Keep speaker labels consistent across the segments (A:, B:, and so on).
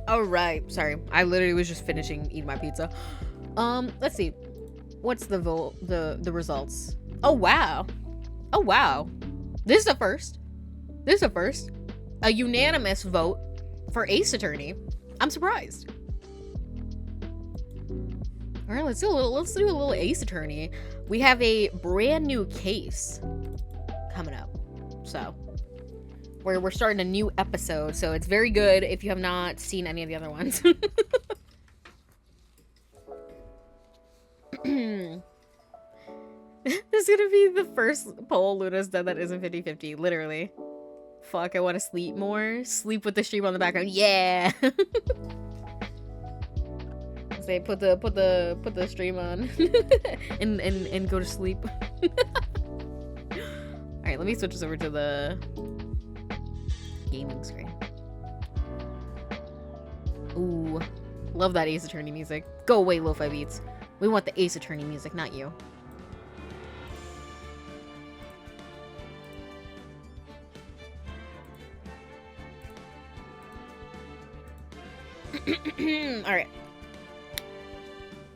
A: All right. Sorry. I literally was just finishing eating my pizza. Let's see. What's the the results? Oh, wow. Oh, wow. This is a first. This is a first. A unanimous vote for Ace Attorney. I'm surprised. All right, let's do a little Ace Attorney. We have a brand new case coming up. So, we're starting a new episode, so it's very good if you have not seen any of the other ones. This is gonna be the first poll Luna's done that isn't 50-50, literally. Fuck, I want to sleep more. Sleep with the stream on the background. Yeah. Say put the stream on and go to sleep. All right, let me switch this over to the gaming screen. Ooh, love that Ace Attorney music. Go away, lo-fi beats. We want the Ace Attorney music, not you. All right.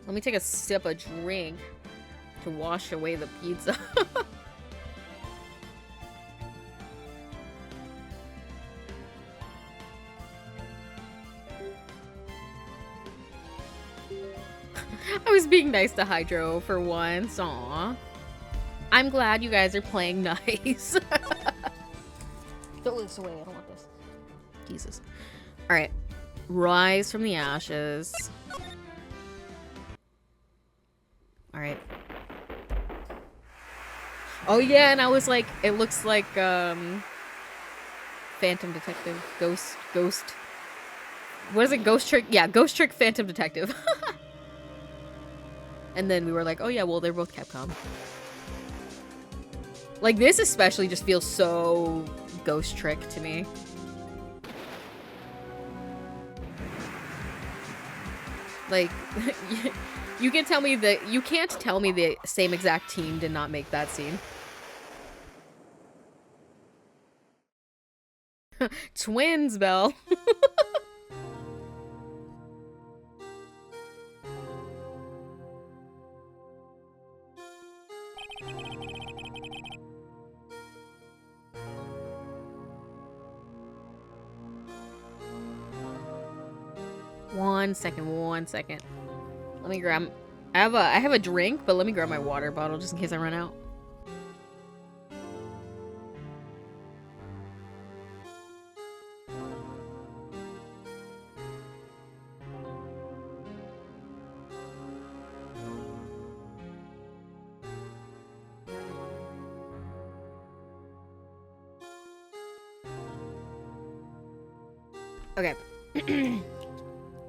A: Let me take a sip of drink to wash away the pizza. I was being nice to Hydro for once. Aw. I'm glad you guys are playing nice. Throw this away. I don't want this. Jesus. Alright. Rise from the ashes. Alright. Oh yeah, and I was like, it looks like, Phantom Detective. Ghost. What is it? Ghost Trick? Yeah, Ghost Trick Phantom Detective. And then we were like, oh yeah, well, they're both Capcom. Like, this especially just feels so Ghost Trick to me. Like, you can tell me that you can't tell me the same exact team did not make that scene. Twins, Belle. One second. Let me grab. I have a drink, but let me grab my water bottle just in case I run out. Okay.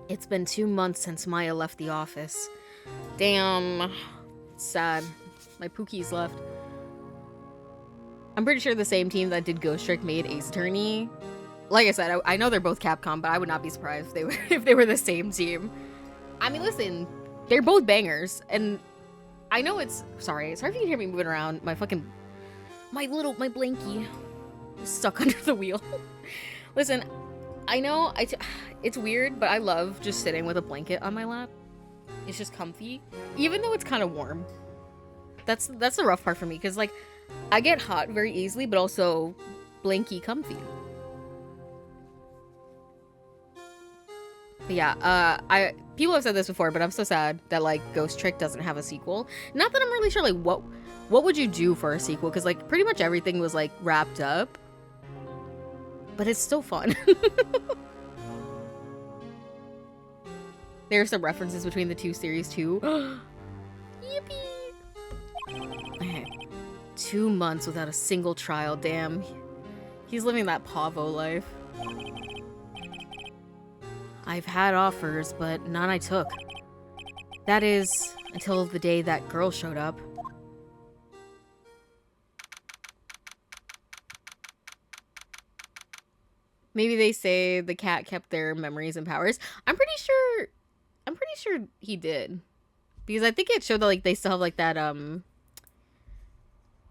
A: It's been 2 months since Maya left the office. Damn. It's sad. My Pookie's left. I'm pretty sure the same team that did Ghost Trick made Ace Attorney. Like I said, I know they're both Capcom, but I would not be surprised if they were the same team. I mean, listen, they're both bangers, and I know it's sorry if you can hear me moving around. My blankie is stuck under the wheel. Listen, I know it's weird, but I love just sitting with a blanket on my lap. It's just comfy, even though it's kind of warm. That's the rough part for me, because like I get hot very easily, but also blanky comfy. But yeah, people have said this before, but I'm so sad that like Ghost Trick doesn't have a sequel. Not that I'm really sure like what would you do for a sequel, because like pretty much everything was like wrapped up. But it's still fun. There are some references between the two series too. Yippee! Okay. 2 months without a single trial, damn. He's living that Pavo life. I've had offers, but none I took. That is, until the day that girl showed up. Maybe they say the cat kept their memories and powers. I'm pretty sure he did. Because I think it showed that like they still have like that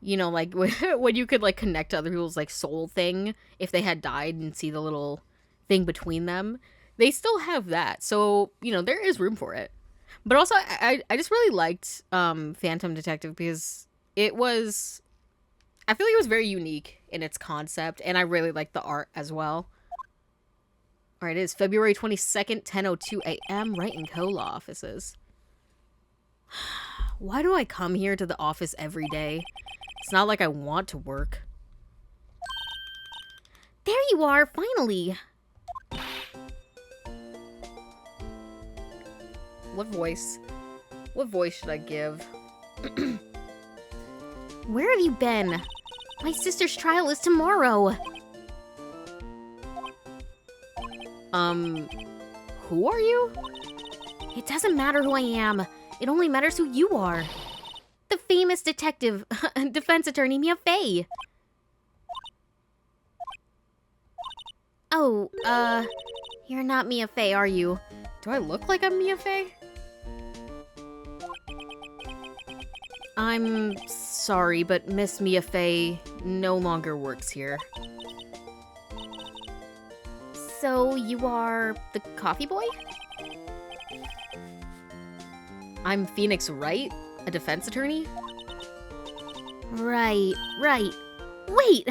A: you know, like when you could like connect to other people's like soul thing if they had died and see the little thing between them. They still have that. So, you know, there is room for it. But also I just really liked Phantom Detective because it was, I feel like it was very unique in its concept, and I really liked the art as well. All right, it is February 22nd, 10:02 a.m. Wright and Co. law offices. Why do I come here to the office every day? It's not like I want to work. There you are, finally. What voice? What voice should I give? Where have you been? My sister's trial is tomorrow. Who are you? It doesn't matter who I am. It only matters who you are. The famous detective, defense attorney Mia Fey. Oh, you're not Mia Fey, are you? Do I look like I'm Mia Fey? I'm sorry, but Miss Mia Fey no longer works here. So you are the coffee boy? I'm Phoenix Wright, a defense attorney? Right. Wait!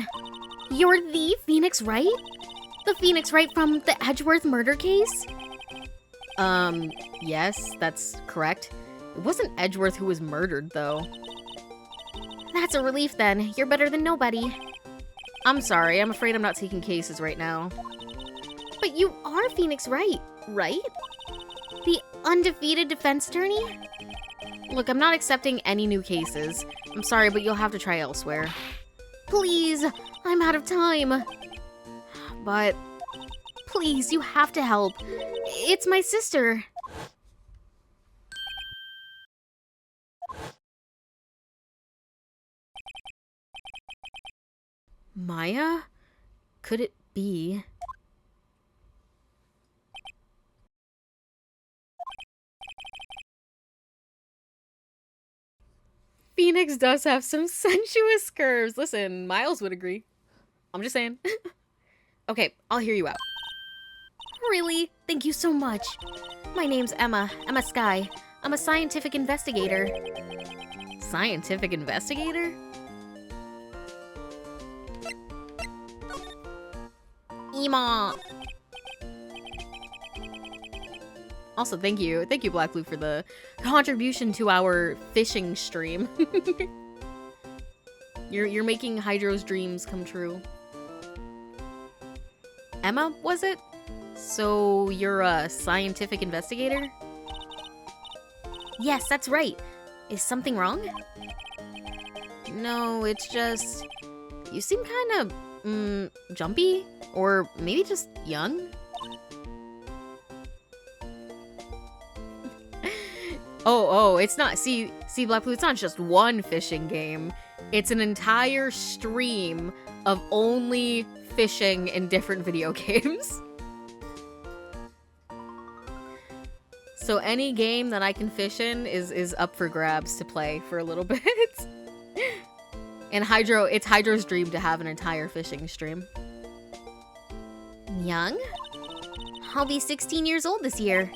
A: You're the Phoenix Wright? The Phoenix Wright from the Edgeworth murder case? Yes, that's correct. It wasn't Edgeworth who was murdered, though. That's a relief, then. You're better than nobody. I'm sorry, I'm afraid I'm not taking cases right now. But you are Phoenix Wright, right? The undefeated defense attorney? Look, I'm not accepting any new cases. I'm sorry, but you'll have to try elsewhere. Please, I'm out of time. But, please, you have to help. It's my sister. Maya? Could it be? Phoenix does have some sensuous curves. Listen, Miles would agree. I'm just saying. Okay, I'll hear you out. Really? Thank you so much. My name's Emma Sky. I'm a scientific investigator. Scientific investigator? Ema. Also, thank you, Black Blue, for the contribution to our fishing stream. You're making Hydro's dreams come true. Emma, was it? So you're a scientific investigator? Yes, that's right. Is something wrong? No, it's just you seem kind of jumpy, or maybe just young. Oh, it's not, see, Black Blue, it's not just one fishing game. It's an entire stream of only fishing in different video games. So any game that I can fish in is up for grabs to play for a little bit. And it's Hydro's dream to have an entire fishing stream. Young? I'll be 16 years old this year.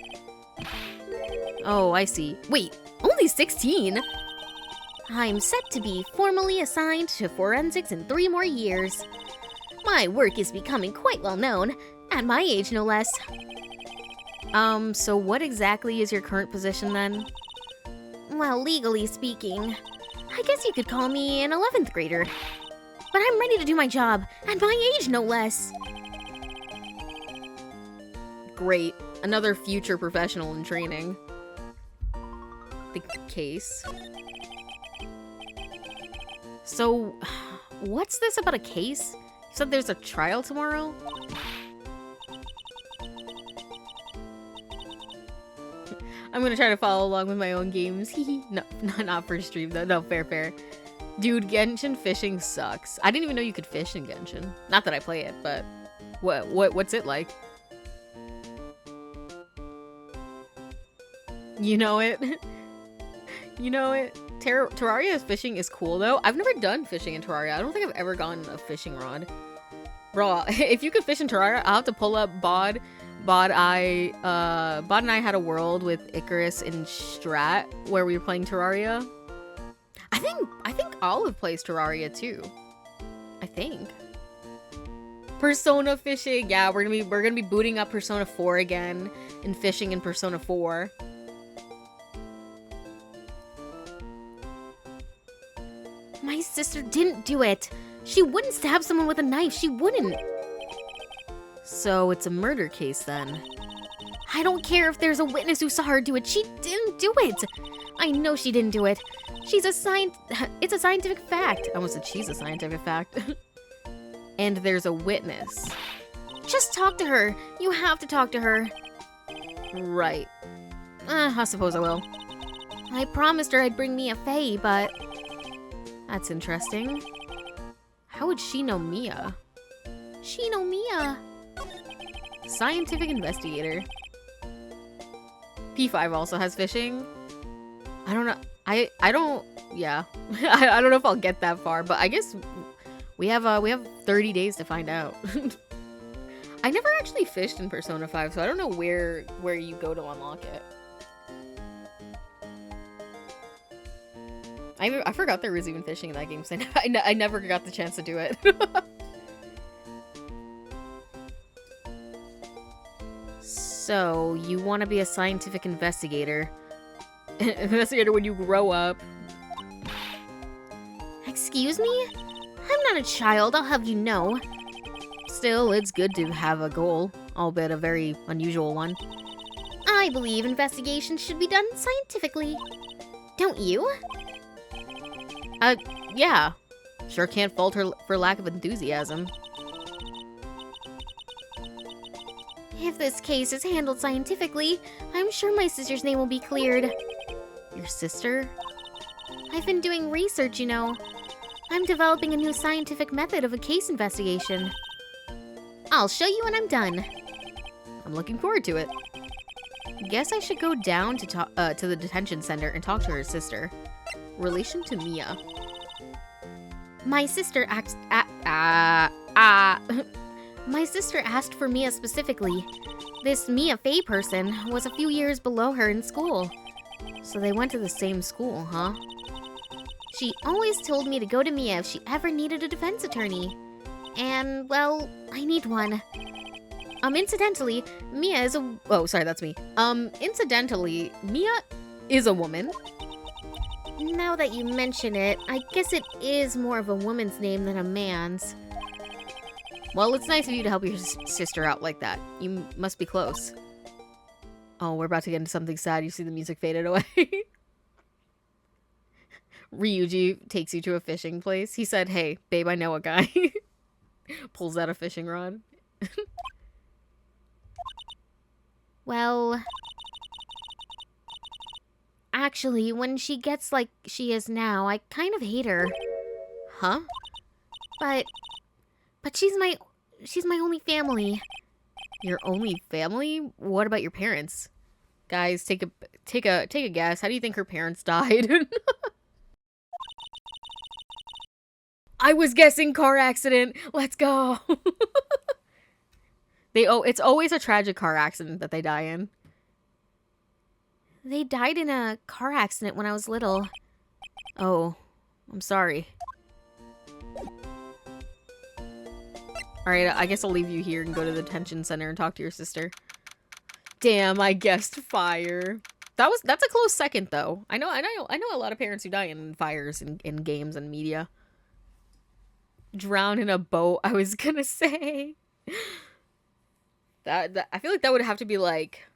A: Oh, I see. Wait, only 16? I'm set to be formally assigned to forensics in 3 more years. My work is becoming quite well known, at my age no less. So what exactly is your current position then? Well, legally speaking, I guess you could call me an 11th grader. But I'm ready to do my job, at my age no less. Great. Another future professional in training. The case. So, what's this about a case? You said there's a trial tomorrow? I'm gonna try to follow along with my own games. No, not for stream though. No, fair. Dude, Genshin fishing sucks. I didn't even know you could fish in Genshin. Not that I play it, but what's it like? You know it. You know it. Terraria's fishing is cool though. I've never done fishing in Terraria. I don't think I've ever gotten a fishing rod. Bro, if you could fish in Terraria, I'll have to pull up VOD Bod and I had a world with Icarus and Strat where we were playing Terraria. I think Olive plays Terraria too. I think. Persona fishing. Yeah, we're gonna be booting up Persona 4 again and fishing in Persona 4.
B: My sister didn't do it. She wouldn't stab someone with a knife. She wouldn't.
A: So it's a murder case then.
B: I don't care if there's a witness who saw her do it. She didn't do it. I know she didn't do it. It's a scientific fact.
A: I almost said she's a scientific fact. And there's a witness.
B: Just talk to her. You have to talk to her.
A: Right. I suppose I will.
B: I promised her I'd bring Mia Faye, but...
A: That's interesting. How would she know Mia?
B: She know Mia.
A: Scientific investigator. P5 also has fishing. I don't know. I don't. Yeah. I don't know if I'll get that far, but I guess we have 30 days to find out. I never actually fished in Persona 5, so I don't know where you go to unlock it. I forgot there was even fishing in that game, so I never got the chance to do it. So, you want to be a scientific investigator. Investigator when you grow up.
B: Excuse me? I'm not a child, I'll have you know.
A: Still, it's good to have a goal, albeit a very unusual one.
B: I believe investigations should be done scientifically. Don't you?
A: Yeah. Sure can't fault her for lack of enthusiasm.
B: If this case is handled scientifically, I'm sure my sister's name will be cleared.
A: Your sister?
B: I've been doing research, you know. I'm developing a new scientific method of a case investigation. I'll show you when I'm done.
A: I'm looking forward to it. Guess I should go down to the detention center and talk to her sister. Relation to Mia.
B: My sister My sister asked for Mia specifically. This Mia Faye person was a few years below her in school.
A: So they went to the same school, huh?
B: She always told me to go to Mia if she ever needed a defense attorney. And, well, I need one. Incidentally, Mia is a...
A: Oh, sorry, that's me. Incidentally, Mia is a woman.
B: Now that you mention it, I guess it is more of a woman's name than a man's.
A: Well, it's nice of you to help your sister out like that. You must be close. Oh, we're about to get into something sad. You see the music faded away. Ryuji takes you to a fishing place. He said, hey, babe, I know a guy. Pulls out a fishing rod.
B: Well... Actually, when she gets like she is now, I kind of hate her.
A: Huh?
B: But she's my only family.
A: Your only family? What about your parents? Guys, take a guess. How do you think her parents died? I was guessing car accident. Let's go. It's always a tragic car accident that they die in.
B: They died in a car accident when I was little.
A: Oh, I'm sorry. Alright, I guess I'll leave you here and go to the detention center and talk to your sister. Damn, I guessed fire. That's a close second though. I know a lot of parents who die in fires in games and media. Drown in a boat, I was gonna say. That I feel like that would have to be like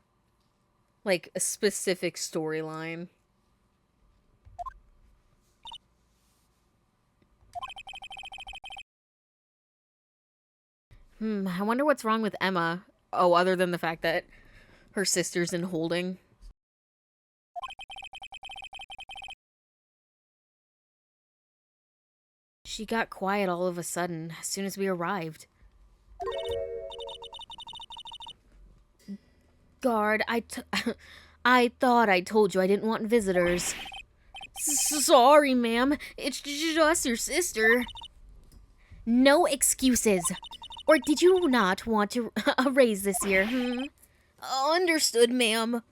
A: a specific storyline. I wonder what's wrong with Emma. Oh, other than the fact that her sister's in holding. She got quiet all of a sudden as soon as we arrived. Guard, I thought I told you I didn't want visitors. Sorry, ma'am. It's just your sister.
B: No excuses. Or did you not want to raise this year,
A: Understood, ma'am.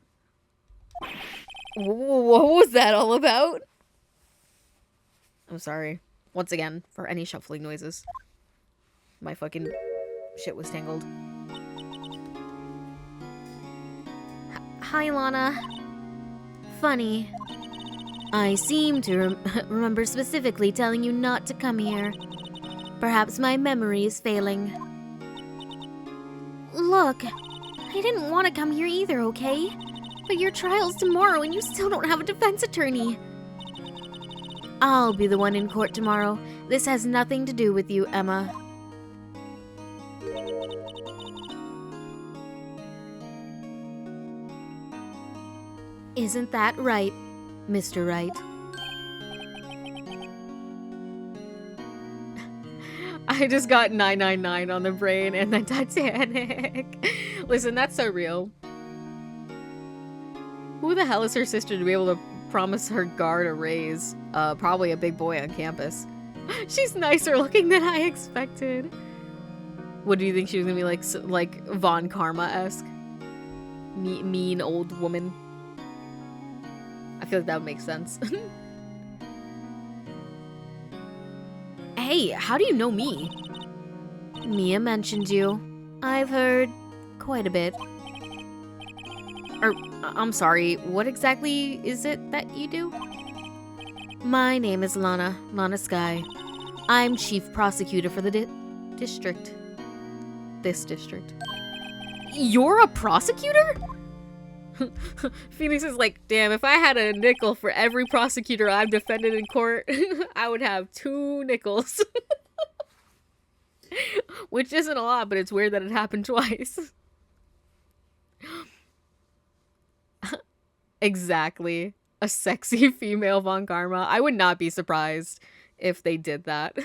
A: What was that all about? I'm sorry. Once again, for any shuffling noises. My fucking shit was tangled.
B: Hi, Lana. Funny. I seem to remember specifically telling you not to come here. Perhaps my memory is failing. Look, I didn't want to come here either, okay? But your trial's tomorrow and you still don't have a defense attorney. I'll be the one in court tomorrow. This has nothing to do with you, Emma. Isn't that right, Mr. Wright?
A: I just got 999 on the brain and then Titanic. Listen, that's so real. Who the hell is her sister to be able to promise her guard a raise? Probably a big boy on campus. She's nicer looking than I expected. What do you think she was gonna be like Von Karma-esque? Mean old woman. I feel like that would make sense. Hey, how do you know me?
B: Mia mentioned you. I've heard quite a bit.
A: I'm sorry, what exactly is it that you do?
B: My name is Lana Sky. I'm chief prosecutor for the district. This district.
A: You're a prosecutor? Phoenix is like, damn, if I had a nickel for every prosecutor I've defended in court, I would have 2 nickels. Which isn't a lot, but it's weird that it happened twice. Exactly. A sexy female Von Karma. I would not be surprised if they did that.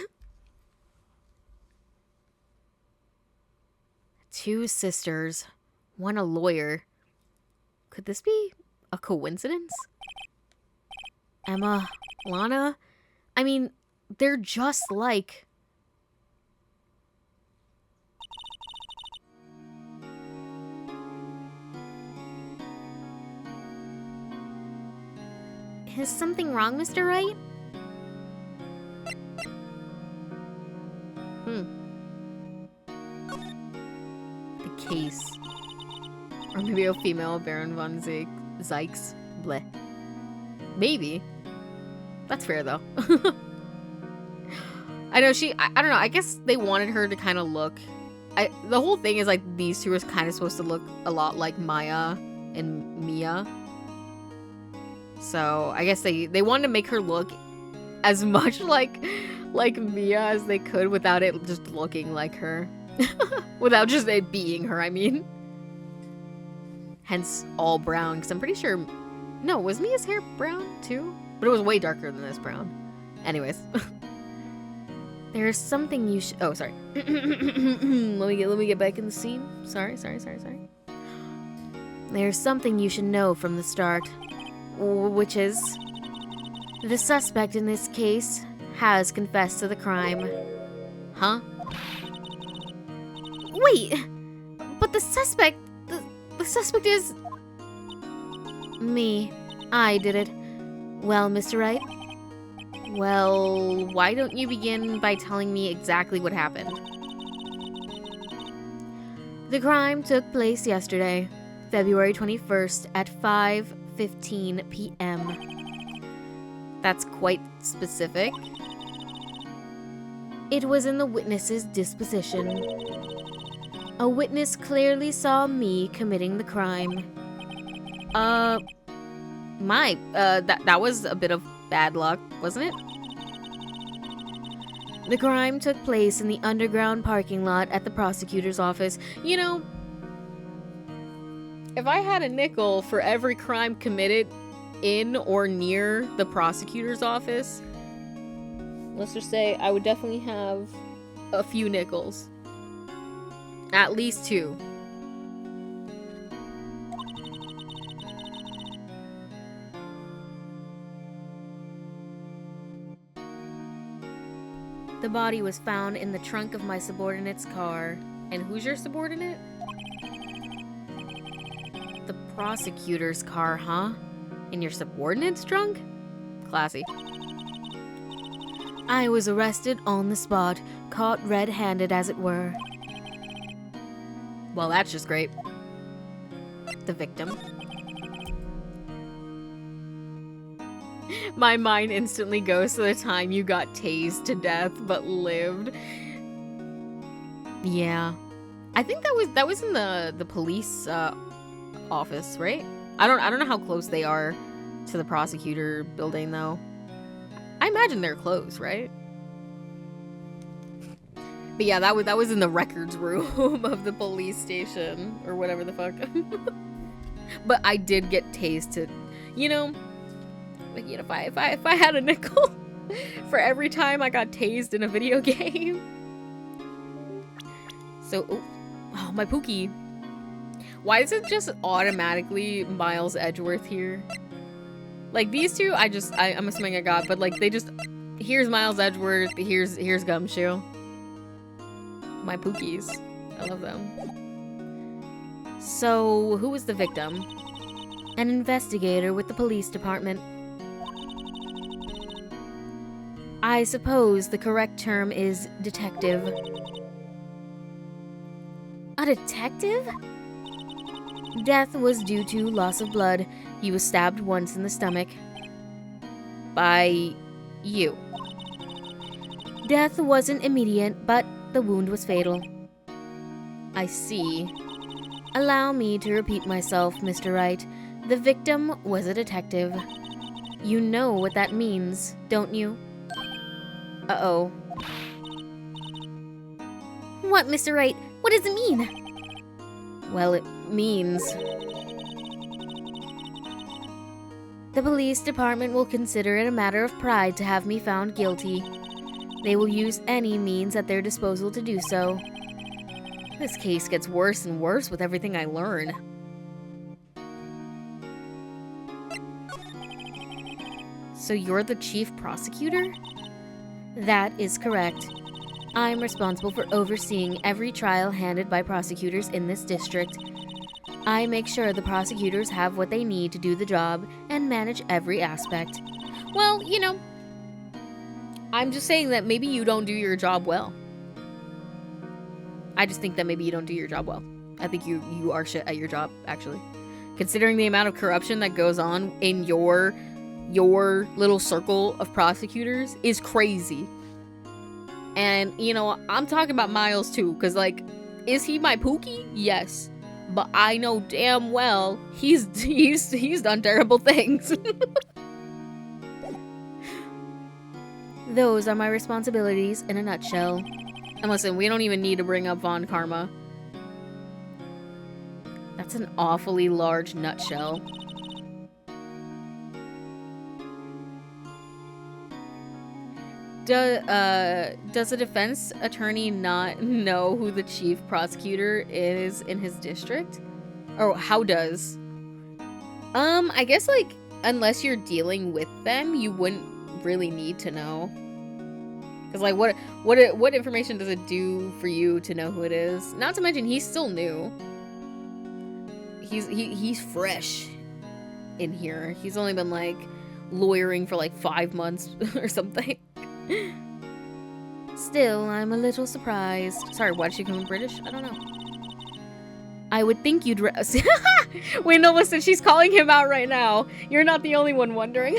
B: 2 sisters. One a lawyer. Could this be a coincidence? Emma, Lana? I mean, they're just like... Is something wrong, Mr. Wright?
A: The case. Or maybe a female Baron von Zykes. Bleh. Maybe. That's fair, though. I know I don't know, I guess they wanted her to kind of look... the whole thing is, like, these two are kind of supposed to look a lot like Maya and Mia. So, I guess they wanted to make her look as much like Mia as they could without it just looking like her. Without just it being her, I mean. Hence, all brown, because I'm pretty sure... No, was Mia's hair brown, too? But it was way darker than this brown. Anyways.
B: There's something you should... Oh, sorry.
A: let me get back in the scene. Sorry.
B: There's something you should know from the start. Which is... The suspect in this case has confessed to the crime.
A: Huh?
B: Wait! But the suspect... The suspect is... Me. I did it. Well, Mr. Wright?
A: Well, why don't you begin by telling me exactly what happened?
B: The crime took place yesterday, February 21st at 5:15 p.m.
A: That's quite specific.
B: It was in the witness's disposition. A witness clearly saw me committing the crime.
A: That was a bit of bad luck, wasn't it?
B: The crime took place in the underground parking lot at the prosecutor's office.
A: You know, if I had a nickel for every crime committed in or near the prosecutor's office, let's just say I would definitely have a few nickels. At least 2.
B: The body was found in the trunk of my subordinate's car.
A: And who's your subordinate? prosecutor's car, huh? And your subordinate's drunk? Classy.
B: I was arrested on the spot, caught red-handed as it were.
A: Well, that's just great. The victim. My mind instantly goes to the time you got tased to death but lived. Yeah. I think that was in the police office, right? I don't know how close they are to the prosecutor building though. I imagine they're close, right? But yeah, that was in the records room of the police station or whatever the fuck. But I did get tased to, you know, if I had a nickel for every time I got tased in a video game. So, oh, my Pookie. Why is it just automatically Miles Edgeworth here? Like these two, I'm assuming I got, but like they just, here's Miles Edgeworth, here's Gumshoe. My Pookies. I love them. So, who was the victim?
B: An investigator with the police department. I suppose the correct term is detective. A detective? Death was due to loss of blood. He was stabbed once in the stomach.
A: By you.
B: Death wasn't immediate, but the wound was fatal.
A: I see.
B: Allow me to repeat myself, Mr. Wright. The victim was a detective. You know what that means, don't you?
A: Uh-oh.
B: What, Mr. Wright? What does it mean?
A: Well, it means...
B: The police department will consider it a matter of pride to have me found guilty. They will use any means at their disposal to do so.
A: This case gets worse and worse with everything I learn. So you're the chief prosecutor?
B: That is correct. I'm responsible for overseeing every trial handled by prosecutors in this district. I make sure the prosecutors have what they need to do the job and manage every aspect.
A: Well, you know, I'm just saying that maybe you don't do your job well. I just think that maybe you don't do your job well. I think you are shit at your job, actually. Considering the amount of corruption that goes on in your little circle of prosecutors is crazy. And, you know, I'm talking about Miles too, because, like, is he my Pookie? Yes. But I know damn well he's done terrible things.
B: Those are my responsibilities in a nutshell.
A: And listen, we don't even need to bring up Von Karma. That's an awfully large nutshell. Does a defense attorney not know who the chief prosecutor is in his district? Or how does? I guess, like, unless you're dealing with them, you wouldn't really need to know. Because, like, what information does it do for you to know who it is? Not to mention, he's still new. He's fresh in here. He's only been, like, lawyering for, like, 5 months or something.
B: Still, I'm a little surprised.
A: Sorry, why did she become British? I don't know.
B: I would think you'd
A: Wait, no, listen, she's calling him out right now. You're not the only one wondering.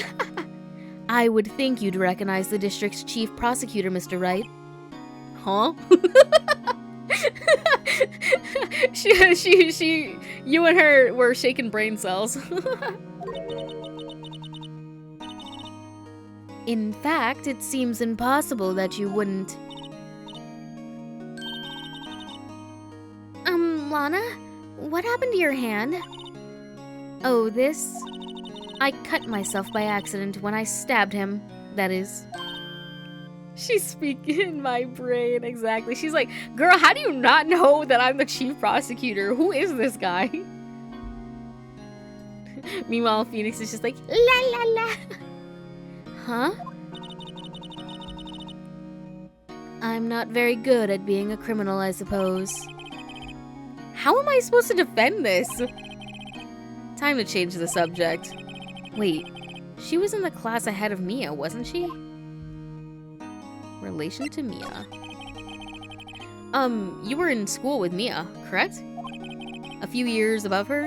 B: I would think you'd recognize the district's chief prosecutor, Mr. Wright.
A: Huh? You and her were shaking brain cells.
B: In fact, it seems impossible that you wouldn't. Lana? What happened to your hand? Oh, this? I cut myself by accident when I stabbed him, that is.
A: She's speaking in my brain, exactly. She's like, girl, how do you not know that I'm the chief prosecutor? Who is this guy? Meanwhile, Phoenix is just like, la la la.
B: Huh? I'm not very good at being a criminal, I suppose.
A: How am I supposed to defend this? Time to change the subject. Wait, she was in the class ahead of Mia, wasn't she? Relation to Mia. You were in school with Mia, correct? A few years above her?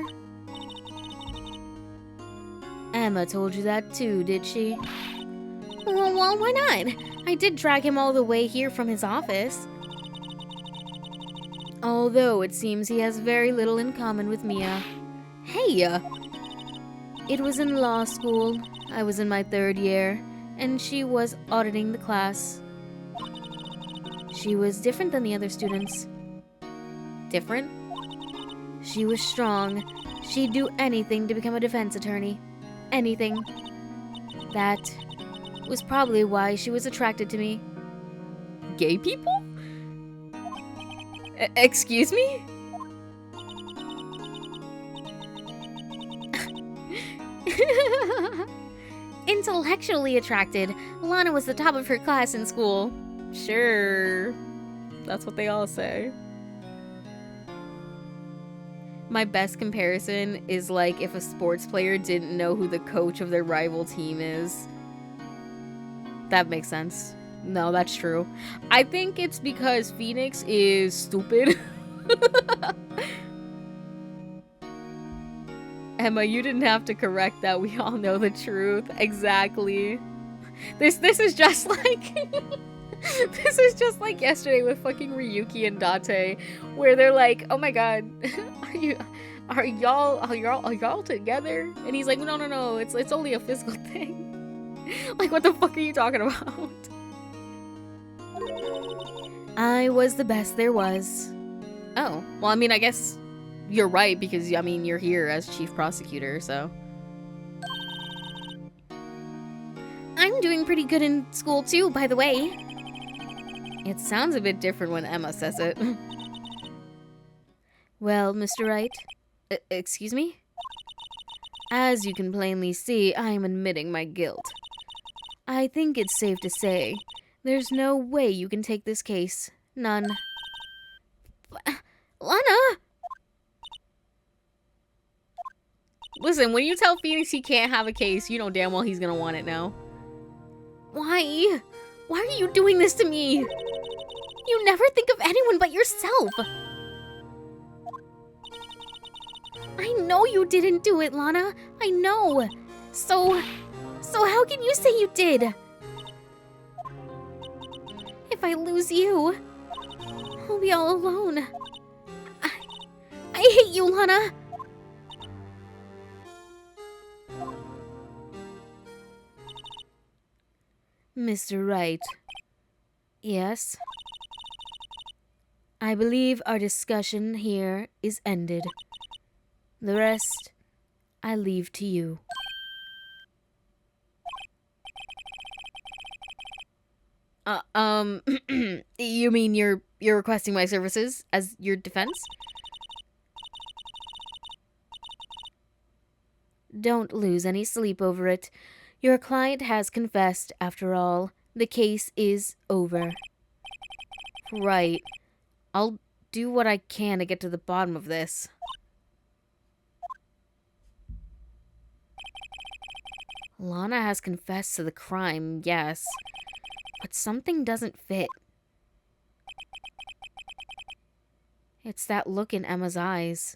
B: Emma told you that too, did she? Well, why not? I did drag him all the way here from his office. Although it seems he has very little in common with Mia.
A: Hey!
B: It was in law school. I was in my 3rd year, and she was auditing the class. She was different than the other students.
A: Different?
B: She was strong. She'd do anything to become a defense attorney. Anything. That was probably why she was attracted to me.
A: Gay people? Excuse me?
B: Intellectually attracted. Lana was the top of her class in school.
A: Sure. That's what they all say. My best comparison is like if a sports player didn't know who the coach of their rival team is. That makes sense. No, that's true. I think it's because Phoenix is stupid. Emma, you didn't have to correct that. We all know the truth. Exactly. This is just like this is just like yesterday with fucking Ryuki and Date, where they're like, "Oh my god, are y'all together?" And he's like, "No, it's only a physical thing." Like, what the fuck are you talking about?
B: I was the best there was.
A: Oh, well, I mean, I guess you're right, because, I mean, you're here as chief prosecutor, so.
B: I'm doing pretty good in school, too, by the way.
A: It sounds a bit different when Emma says it.
B: Well, Mr. Wright.
A: Excuse me?
B: As you can plainly see, I am admitting my guilt. I think it's safe to say there's no way you can take this case. None. Lana!
A: Listen, when you tell Phoenix he can't have a case, you know damn well he's gonna want it now.
B: Why? Why are you doing this to me? You never think of anyone but yourself. I know you didn't do it, Lana. I know. So how can you say you did? If I lose you, I'll be all alone. I hate you, Lana. Mr. Wright. Yes? I believe our discussion here is ended. The rest, I leave to you.
A: You mean you're requesting my services as your defense?
B: Don't lose any sleep over it. Your client has confessed, after all. The case is over.
A: Right. I'll do what I can to get to the bottom of this.
B: Lana has confessed to the crime, yes. But something doesn't fit. It's that look in Emma's eyes.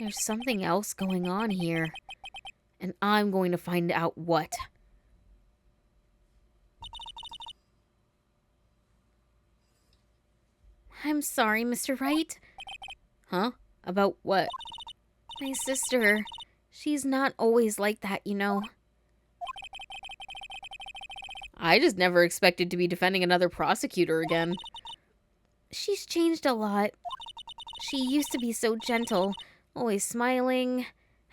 B: There's something else going on here. And I'm going to find out what. I'm sorry, Mr. Wright.
A: Huh? About what?
B: My sister. She's not always like that, you know.
A: I just never expected to be defending another prosecutor again.
B: She's changed a lot. She used to be so gentle, always smiling.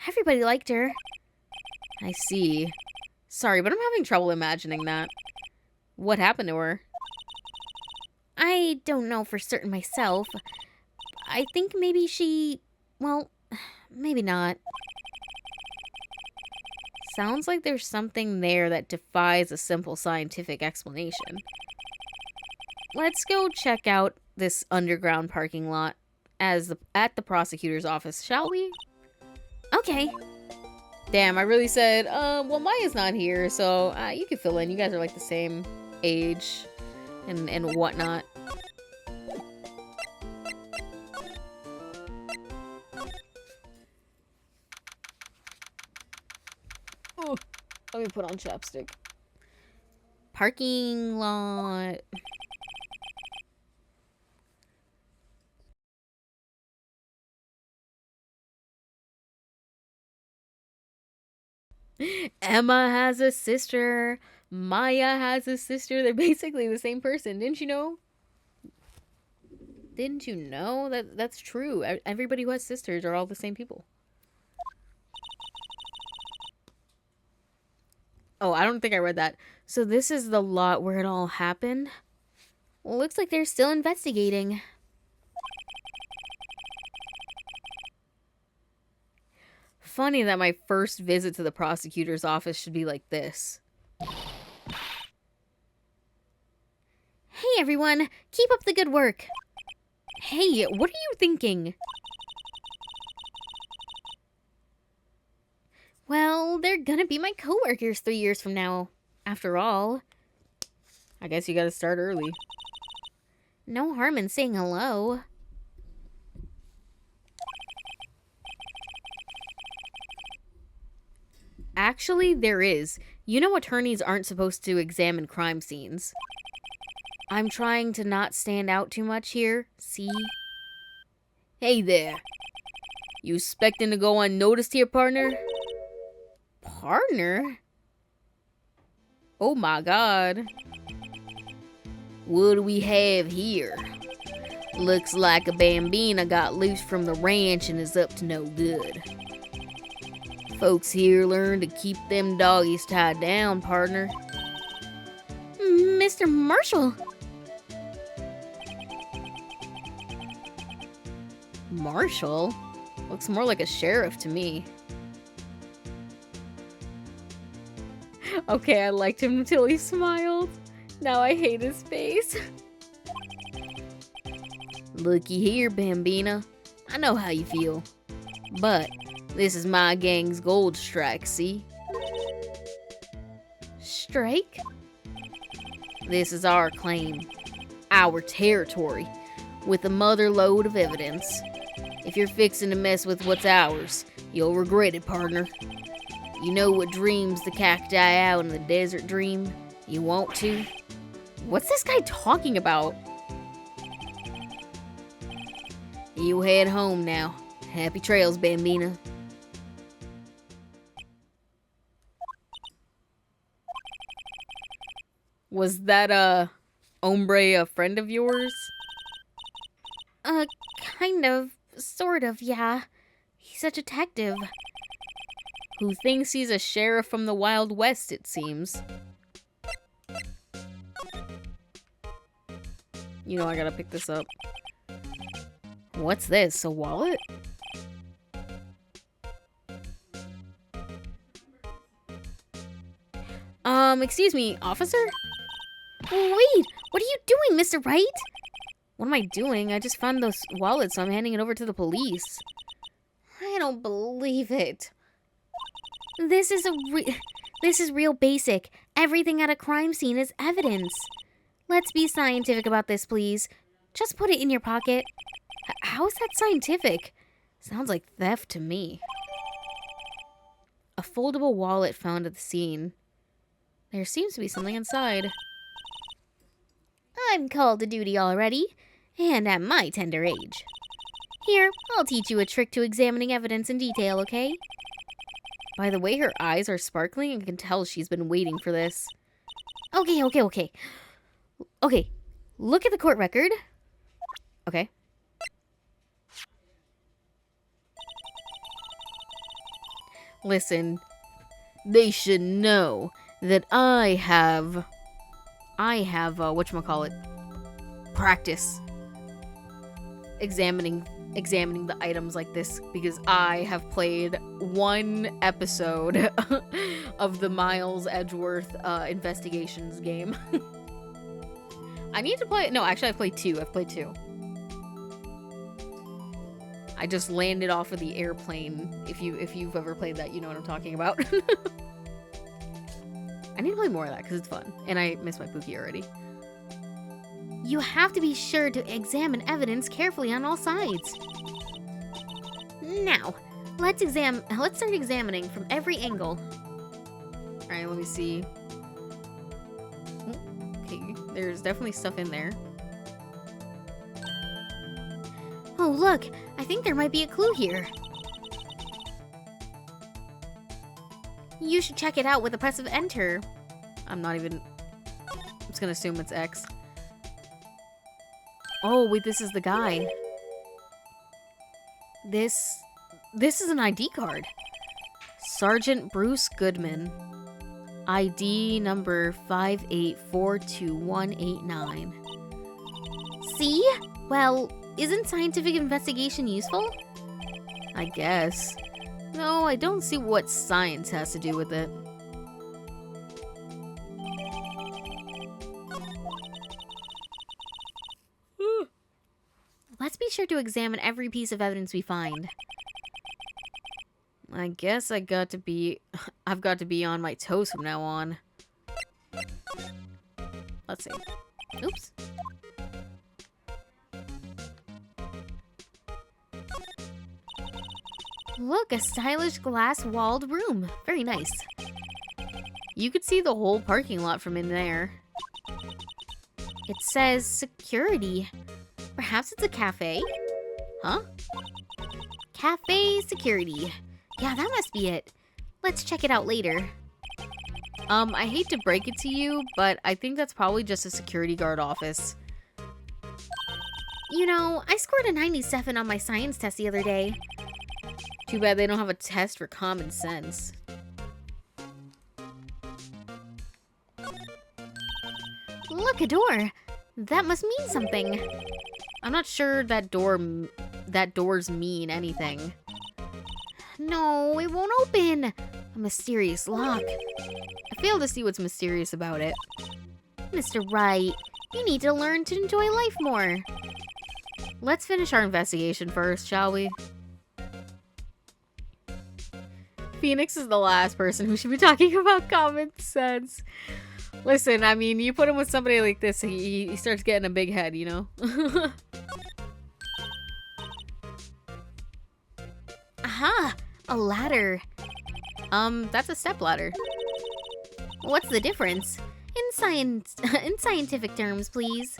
B: Everybody liked her.
A: I see. Sorry, but I'm having trouble imagining that. What happened to her?
B: I don't know for certain myself. I think maybe she... well, maybe not.
A: Sounds like there's something there that defies a simple scientific explanation. Let's go check out this underground parking lot. at the prosecutor's office, shall we?
B: Okay.
A: Damn, I really said, well, Maya's not here, so you can fill in. You guys are like the same age and whatnot. Oh, let me put on chapstick. Parking lot. Emma has a sister. Maya has a sister. They're basically the same person. Didn't you know? Didn't you know that's true? Everybody who has sisters are all the same people. Oh, I don't think I read that. So this is the lot where it all happened?
B: Well, looks like they're still investigating.
A: Funny that my first visit to the prosecutor's office should be like this.
B: Hey everyone, keep up the good work.
A: Hey, what are you thinking?
B: Well, they're gonna be my coworkers 3 years from now. After all.
A: I guess you gotta start early.
B: No harm in saying hello.
A: Actually, there is. You know attorneys aren't supposed to examine crime scenes. I'm trying to not stand out too much here, see? Hey there. You expecting to go unnoticed here, partner? Partner? Oh my god. What do we have here? Looks like a bambina got loose from the ranch and is up to no good. Folks here learn to keep them doggies tied down, partner.
B: Mr. Marshall.
A: Marshall? Looks more like a sheriff to me. Okay, I liked him until he smiled. Now I hate his face. Looky here, Bambina. I know how you feel. But this is my gang's gold strike, see?
B: Strike?
A: This is our claim. Our territory. With a mother load of evidence. If you're fixing to mess with what's ours, you'll regret it, partner. You know what dreams the cacti out in the desert dream? You want to? What's this guy talking about? You head home now. Happy trails, Bambina. Was that, hombre a friend of yours?
B: Kind of, sort of, yeah. He's a detective.
A: Who thinks he's a sheriff from the Wild West, it seems. You know I gotta pick this up. What's this, a wallet? Excuse me, officer?
B: Wait, what are you doing, Mr. Wright?
A: What am I doing? I just found this wallet, so I'm handing it over to the police.
B: I don't believe it. This is real basic. Everything at a crime scene is evidence. Let's be scientific about this, please. Just put it in your pocket.
A: How is that scientific? Sounds like theft to me. A foldable wallet found at the scene. There seems to be something inside.
B: I'm called to duty already, and at my tender age. Here, I'll teach you a trick to examining evidence in detail, okay?
A: By the way her eyes are sparkling, I can tell she's been waiting for this.
B: Okay. Okay, look at the court record.
A: Okay. Listen, they should know that I have whatchamacallit, practice examining the items like this because I have played one episode of the Miles Edgeworth investigations game. I need to play, no, actually I've played two. I just landed off of the airplane. If you've ever played that, you know what I'm talking about. I need to play more of that because it's fun. And I miss my Pookie already.
B: You have to be sure to examine evidence carefully on all sides. Now, let's start examining from every angle.
A: Alright, let me see. Okay, there's definitely stuff in there.
B: Oh, look! I think there might be a clue here. You should check it out with a press of enter.
A: I'm just gonna assume it's X. Oh, wait, this is the guy. This is an ID card. Sergeant Bruce Goodman. ID number 5842189.
B: See? Well, isn't scientific investigation useful?
A: I guess. No, I don't see what science has to do with it.
B: Let's be sure to examine every piece of evidence we find.
A: I guess I've got to be on my toes from now on. Let's see. Oops.
B: Look, a stylish glass-walled room. Very nice.
A: You could see the whole parking lot from in there.
B: It says security. Perhaps it's a cafe?
A: Huh?
B: Cafe security. Yeah, that must be it. Let's check it out later.
A: I hate to break it to you, but I think that's probably just a security guard office.
B: You know, I scored a 97 on my science test the other day.
A: Too bad they don't have a test for common sense.
B: Look, a door. That must mean something.
A: I'm not sure that doors mean anything.
B: No, it won't open. A mysterious lock.
A: I fail to see what's mysterious about it.
B: Mr. Wright, you need to learn to enjoy life more.
A: Let's finish our investigation first, shall we? Phoenix is the last person who should be talking about common sense. Listen, I mean, you put him with somebody like this, he starts getting a big head, you know?
B: Aha! A ladder.
A: That's a step ladder.
B: What's the difference? In scientific terms, please.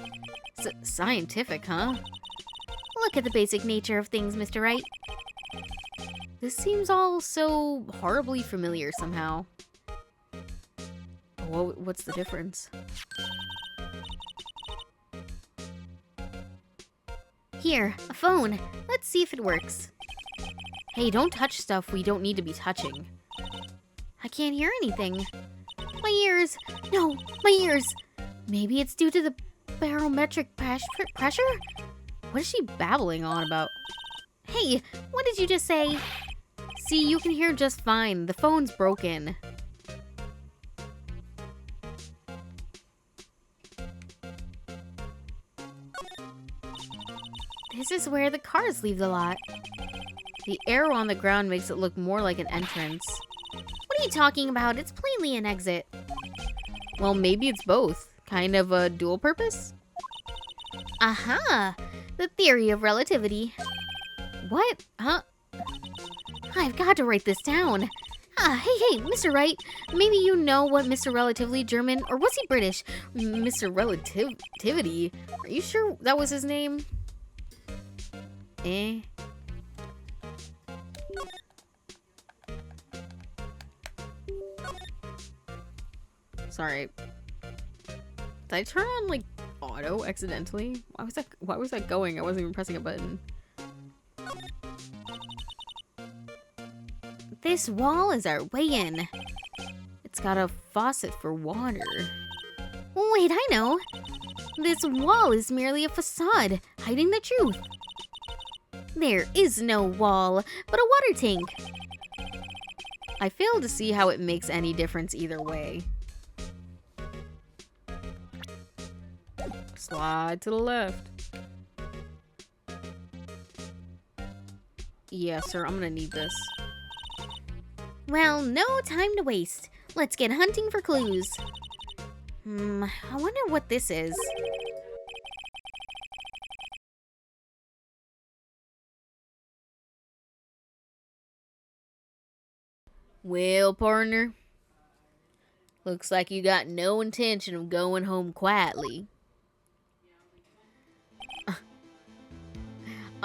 A: Scientific, huh?
B: Look at the basic nature of things, Mr. Wright.
A: This seems all so horribly familiar somehow. What's the difference?
B: Here, a phone. Let's see if it works.
A: Hey, don't touch stuff we don't need to be touching.
B: I can't hear anything. My ears! No, my ears! Maybe it's due to the barometric pressure?
A: What is she babbling on about?
B: Hey, what did you just say?
A: See, you can hear just fine. The phone's broken.
B: This is where the cars leave the lot.
A: The arrow on the ground makes it look more like an entrance.
B: What are you talking about? It's plainly an exit.
A: Well, maybe it's both. Kind of a dual purpose?
B: Aha! The theory of relativity.
A: What? Huh?
B: I've got to write this down. Hey, Mr. Wright. Maybe you know what Mr. Relatively German, or was he British?
A: Mr. Relativity? Are you sure that was his name? Sorry. Did I turn on, like, auto accidentally? Why was that going? I wasn't even pressing a button.
B: This wall is our way in.
A: It's got a faucet for water.
B: Wait, I know. This wall is merely a facade, hiding the truth. There is no wall, but a water tank.
A: I fail to see how it makes any difference either way. Slide to the left. Yeah, sir, I'm gonna need this.
B: Well, no time to waste. Let's get hunting for clues. I wonder what this is.
A: Well, partner, looks like you got no intention of going home quietly.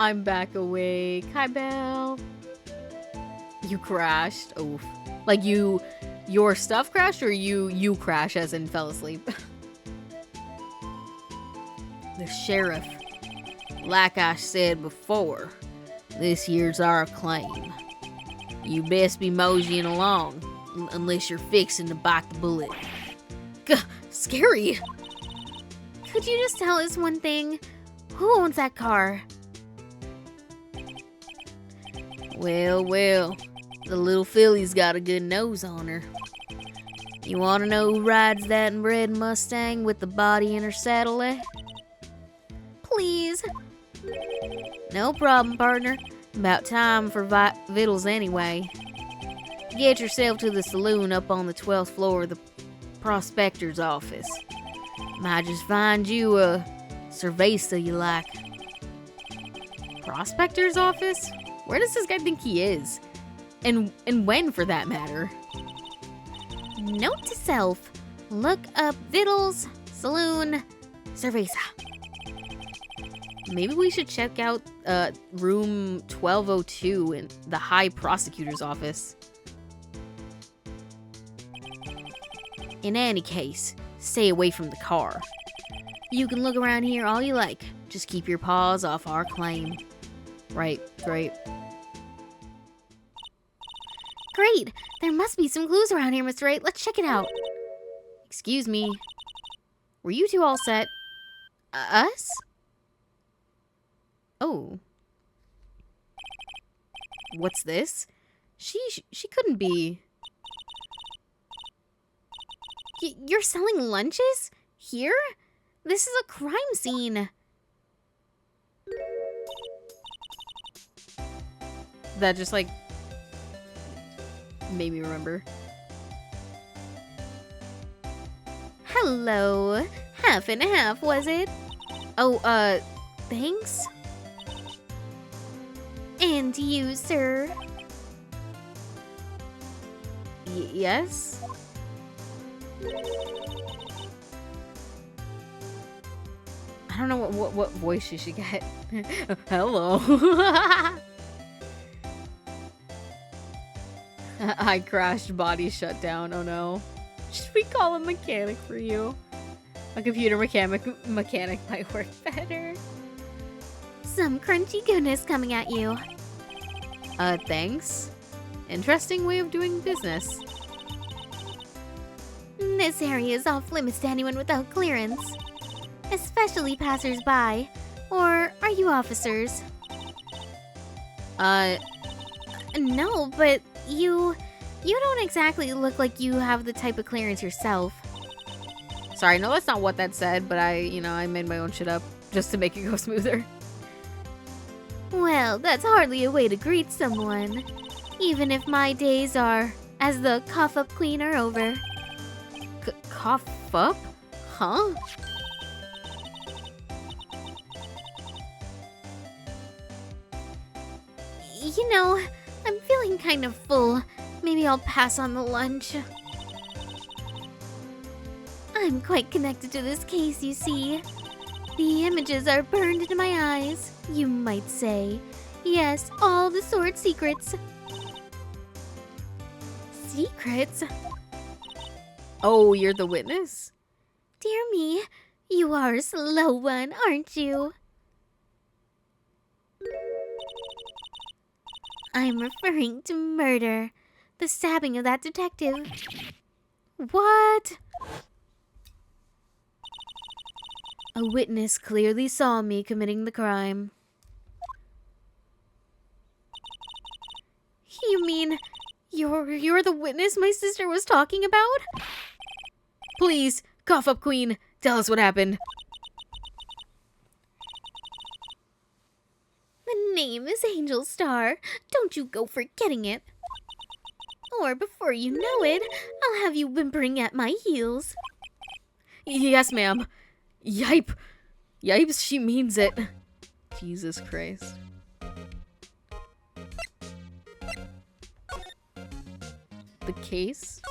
A: I'm back awake. Hi, Belle. You crashed. Oof. Like your stuff crashed, or you crash as in fell asleep? The sheriff. Like I said before, this here's our claim. You best be moseying along, unless you're fixing to bite the bullet. Gah, scary.
B: Could you just tell us one thing? Who owns that car?
A: Well, the little filly's got a good nose on her. You want to know who rides that red Mustang with the body in her saddle, eh?
B: Please.
A: No problem, partner. About time for vittles anyway. Get yourself to the saloon up on the 12th floor of the prospector's office. Might just find you a cerveza you like. Prospector's office? Where does this guy think he is? And when, for that matter?
B: Note to self. Look up Vittles, Saloon, Cerveza.
A: Maybe we should check out room 1202 in the High Prosecutor's office. In any case, stay away from the car. You can look around here all you like. Just keep your paws off our claim. Right, great.
B: Great! There must be some clues around here, Mr. Wright. Let's check it out.
A: Excuse me. Were you two all set?
B: Us?
A: Oh. What's this? She couldn't be.
B: You're selling lunches? Here? This is a crime scene.
A: That just like made me remember.
B: Hello. Half and half, was it?
A: Oh, thanks?
B: And you, sir?
A: Yes? I don't know what voice she should get. Hello. I crashed, body shut down. Oh no. Should we call a mechanic for you? A computer mechanic might work better.
B: Some crunchy goodness coming at you.
A: Thanks. Interesting way of doing business.
B: This area is off limits to anyone without clearance. Especially passers-by. Or are you officers? No, but you don't exactly look like you have the type of clearance yourself.
A: Sorry, no, that's not what that said, but I made my own shit up just to make it go smoother.
B: Well, that's hardly a way to greet someone. Even if my days are, as the cough-up queen, are over.
A: Cough up? Huh?
B: You know, I'm feeling kind of full. Maybe I'll pass on the lunch. I'm quite connected to this case, you see. The images are burned into my eyes, you might say. Yes, all the sword secrets. Secrets?
A: Oh, you're the witness?
B: Dear me, you are a slow one, aren't you? I'm referring to murder. The stabbing of that detective.
A: What? A witness clearly saw me committing the crime.
B: You mean you're the witness my sister was talking about?
A: Please, cough up queen, tell us what happened.
B: The name is Angel Star. Don't you go forgetting it. Or before you know it, I'll have you whimpering at my heels.
A: Yes, ma'am. Yipe. Yipes, she means it. Jesus Christ. The case?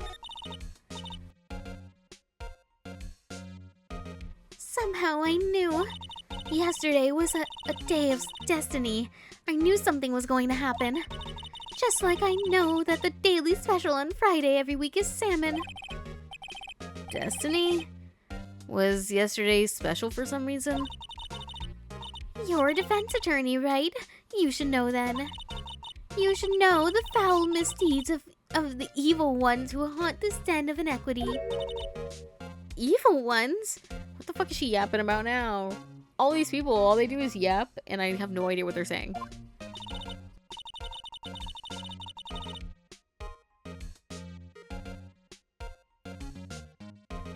B: Somehow I knew. Yesterday was a day of destiny. I knew something was going to happen. Just like I know that the daily special on Friday every week is salmon.
A: Destiny? Was yesterday special for some reason?
B: You're a defense attorney, right? You should know then. You should know the foul misdeeds of the evil ones who haunt this den of inequity.
A: Evil ones? What the fuck is she yapping about now? All these people, all they do is yap, and I have no idea what they're saying.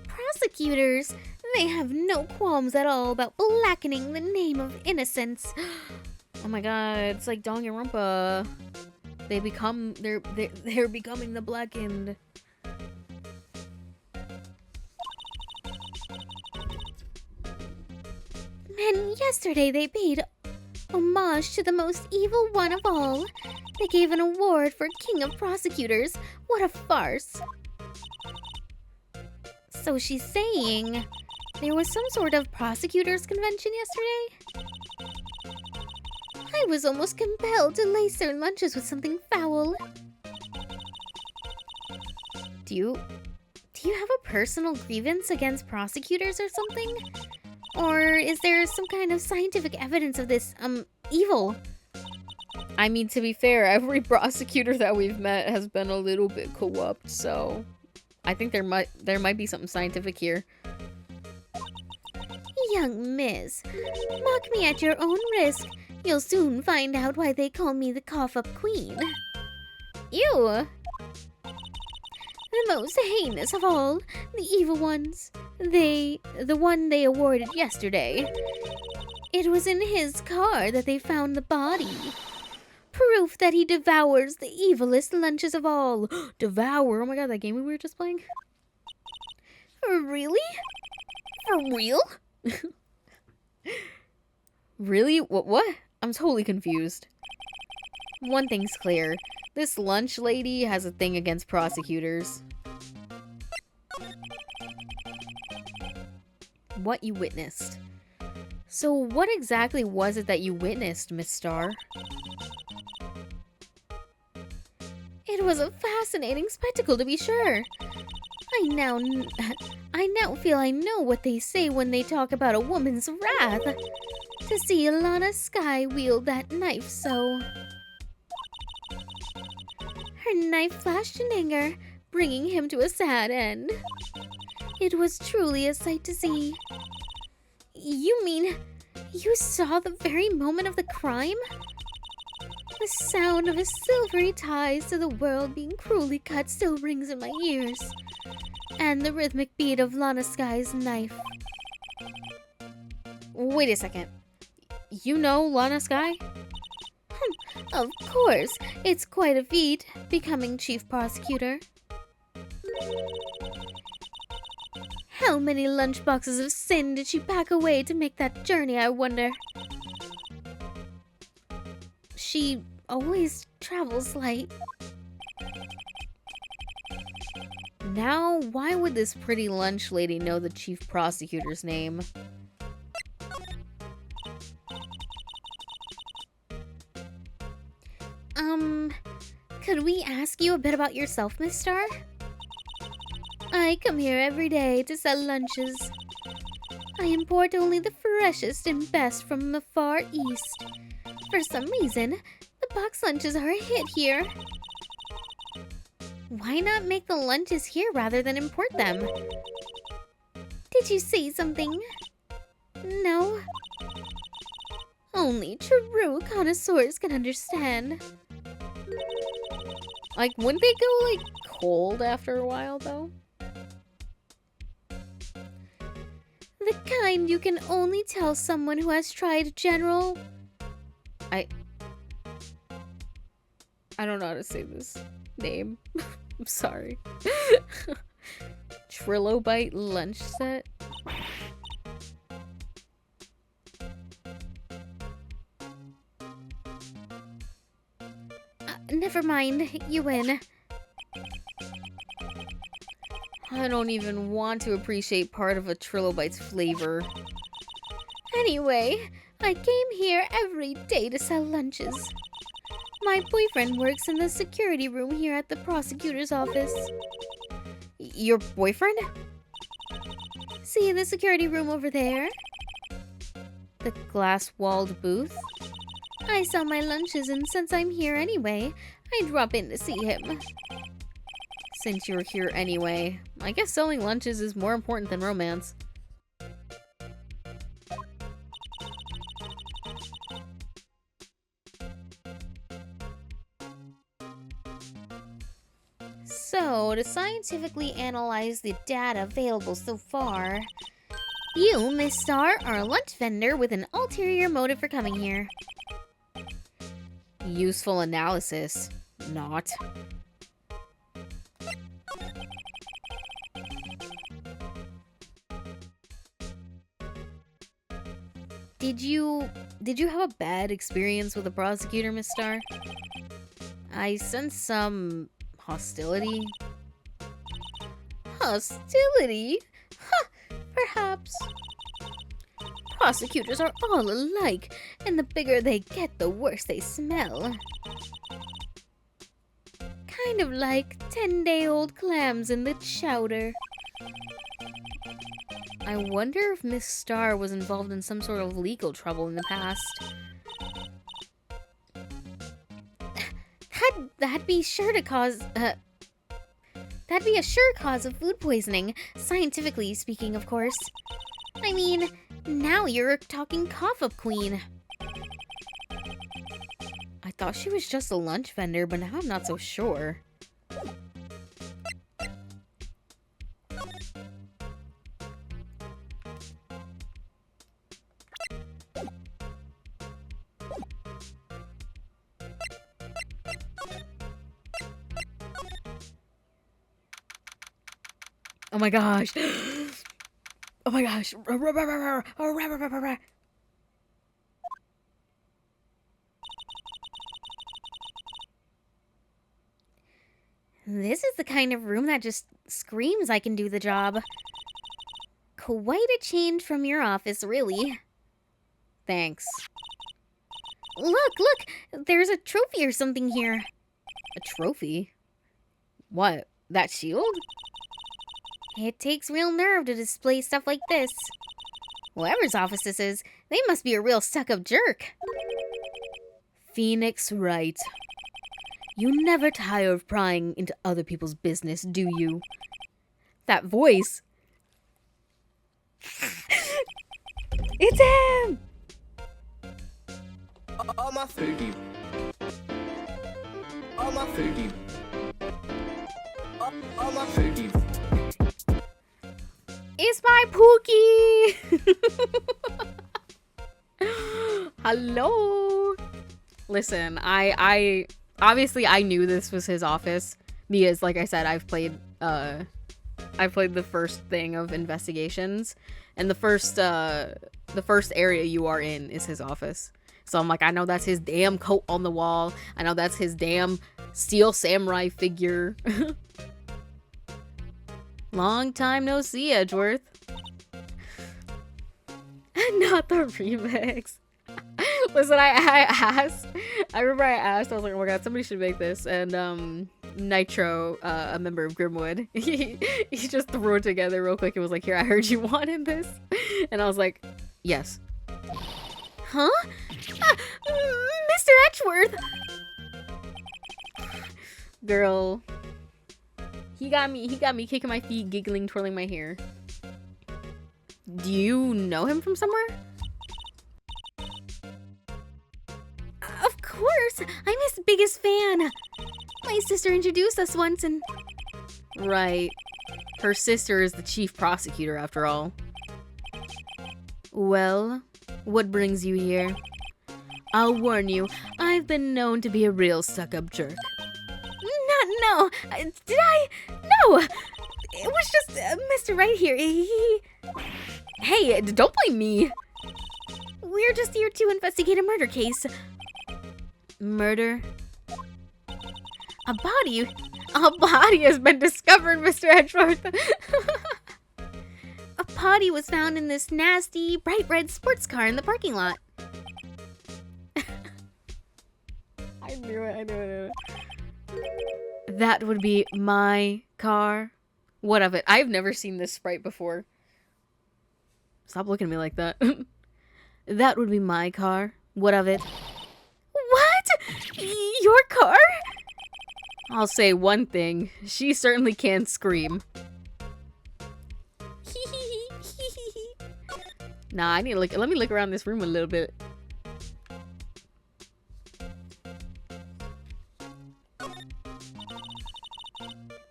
B: Prosecutors, they have no qualms at all about blackening the name of innocence.
A: Oh my god, it's like Danganronpa. They're becoming the blackened.
B: And yesterday they paid homage to the most evil one of all. They gave an award for King of Prosecutors. What a farce. So she's saying there was some sort of prosecutors convention yesterday? I was almost compelled to lace their lunches with something foul.
A: Do you have a personal grievance against prosecutors or something?
B: Or is there some kind of scientific evidence of this, evil?
A: I mean, to be fair, every prosecutor that we've met has been a little bit corrupt, so I think there might be something scientific here.
B: Young miss, mock me at your own risk. You'll soon find out why they call me the cough-up queen.
A: Ew!
B: The most heinous of all, the evil ones. The one they awarded yesterday. It was in his car that they found the body. Proof that he devours the evilest lunches of all.
A: Devour? Oh my god, that game we were just playing?
B: Really? For real?
A: Really? What? I'm totally confused. One thing's clear. This lunch lady has a thing against prosecutors. What you witnessed. So what exactly was it that you witnessed, Miss Star?
B: It was a fascinating spectacle, to be sure. I now feel I know what they say when they talk about a woman's wrath. To see Alana Sky wield that knife so. Her knife flashed in anger, bringing him to a sad end. It was truly a sight to see. You mean you saw the very moment of the crime? The sound of his silvery ties to the world being cruelly cut still rings in my ears. And the rhythmic beat of Lana Sky's knife.
A: Wait a second. You know Lana Sky?
B: Of course, it's quite a feat, becoming chief prosecutor. How many lunchboxes of sin did she pack away to make that journey, I wonder? She always travels light.
A: Now, why would this pretty lunch lady know the chief prosecutor's name?
B: Could we ask you a bit about yourself, Miss Star? I come here every day to sell lunches. I import only the freshest and best from the Far East. For some reason, the box lunches are a hit here. Why not make the lunches here rather than import them? Did you say something? No? Only true connoisseurs can understand.
A: Like, wouldn't they go, like, cold after a while, though?
B: The kind you can only tell someone who has tried General
A: I don't know how to say this name. I'm sorry. Trilobite lunch set.
B: Never mind, you win.
A: I don't even want to appreciate part of a Trilobite's flavor.
B: Anyway, I came here every day to sell lunches. My boyfriend works in the security room here at the prosecutor's office.
A: Your boyfriend?
B: See the security room over there?
A: The glass-walled booth?
B: I sell my lunches, and since I'm here anyway, I drop in to see him.
A: Since you're here anyway, I guess selling lunches is more important than romance.
B: So, to scientifically analyze the data available so far, you, Miss Star, are a lunch vendor with an ulterior motive for coming here.
A: Useful analysis. Not. Did you have a bad experience with the prosecutor, Miss Star? I sense some hostility.
B: Hostility? Huh, perhaps. Prosecutors are all alike, and the bigger they get, the worse they smell. Kind of like 10-day-old clams in the chowder.
A: I wonder if Miss Star was involved in some sort of legal trouble in the past.
B: That'd be sure to cause, that'd be a sure cause of food poisoning, scientifically speaking, of course. I mean, now you're a talking cough-up queen.
A: I thought she was just a lunch vendor, but now I'm not so sure. Oh my gosh. Oh my gosh.
B: This is the kind of room that just screams I can do the job. Quite a change from your office, really.
A: Thanks.
B: Look! There's a trophy or something here.
A: A trophy? What? That shield?
B: It takes real nerve to display stuff like this. Whoever's office this is, they must be a real stuck-up jerk.
A: Phoenix Wright. You never tire of prying into other people's business, do you? That voice. It's him!
C: All my foodie. All my foodie. All my foodie.
A: It's my Pookie! Hello! Listen, I obviously I knew this was his office because, like I said, I've played the first thing of investigations, and the first area you are in is his office. So I'm like, I know that's his damn coat on the wall. I know that's his damn steel samurai figure. Long time no see, Edgeworth. Not the remix. Listen, I remember I asked, I was like, oh my god, somebody should make this. And Nitro, a member of Grimwood, he just threw it together real quick and was like, here, I heard you wanted this. And I was like, yes.
B: Huh? Mr. Edgeworth!
A: Girl. He got me kicking my feet, giggling, twirling my hair. Do you know him from somewhere?
B: Of course! I'm his biggest fan! My sister introduced us once and...
A: Right. Her sister is the chief prosecutor, after all. Well, what brings you here? I'll warn you, I've been known to be a real stuck-up jerk.
B: No. Did I? No. It was just Mr. Wright here.
A: Hey, don't blame me.
B: We're just here to investigate a murder case.
A: Murder?
B: A body
A: has been discovered, Mr. Edgeworth.
B: A body was found in this nasty, bright red sports car in the parking lot.
A: I knew it. That would be my car. What of it? I've never seen this sprite before. Stop looking at me like that. That would be my car. What of it?
B: What? Your car?
A: I'll say one thing. She certainly can scream. Nah, I need to look. Let me look around this room a little bit.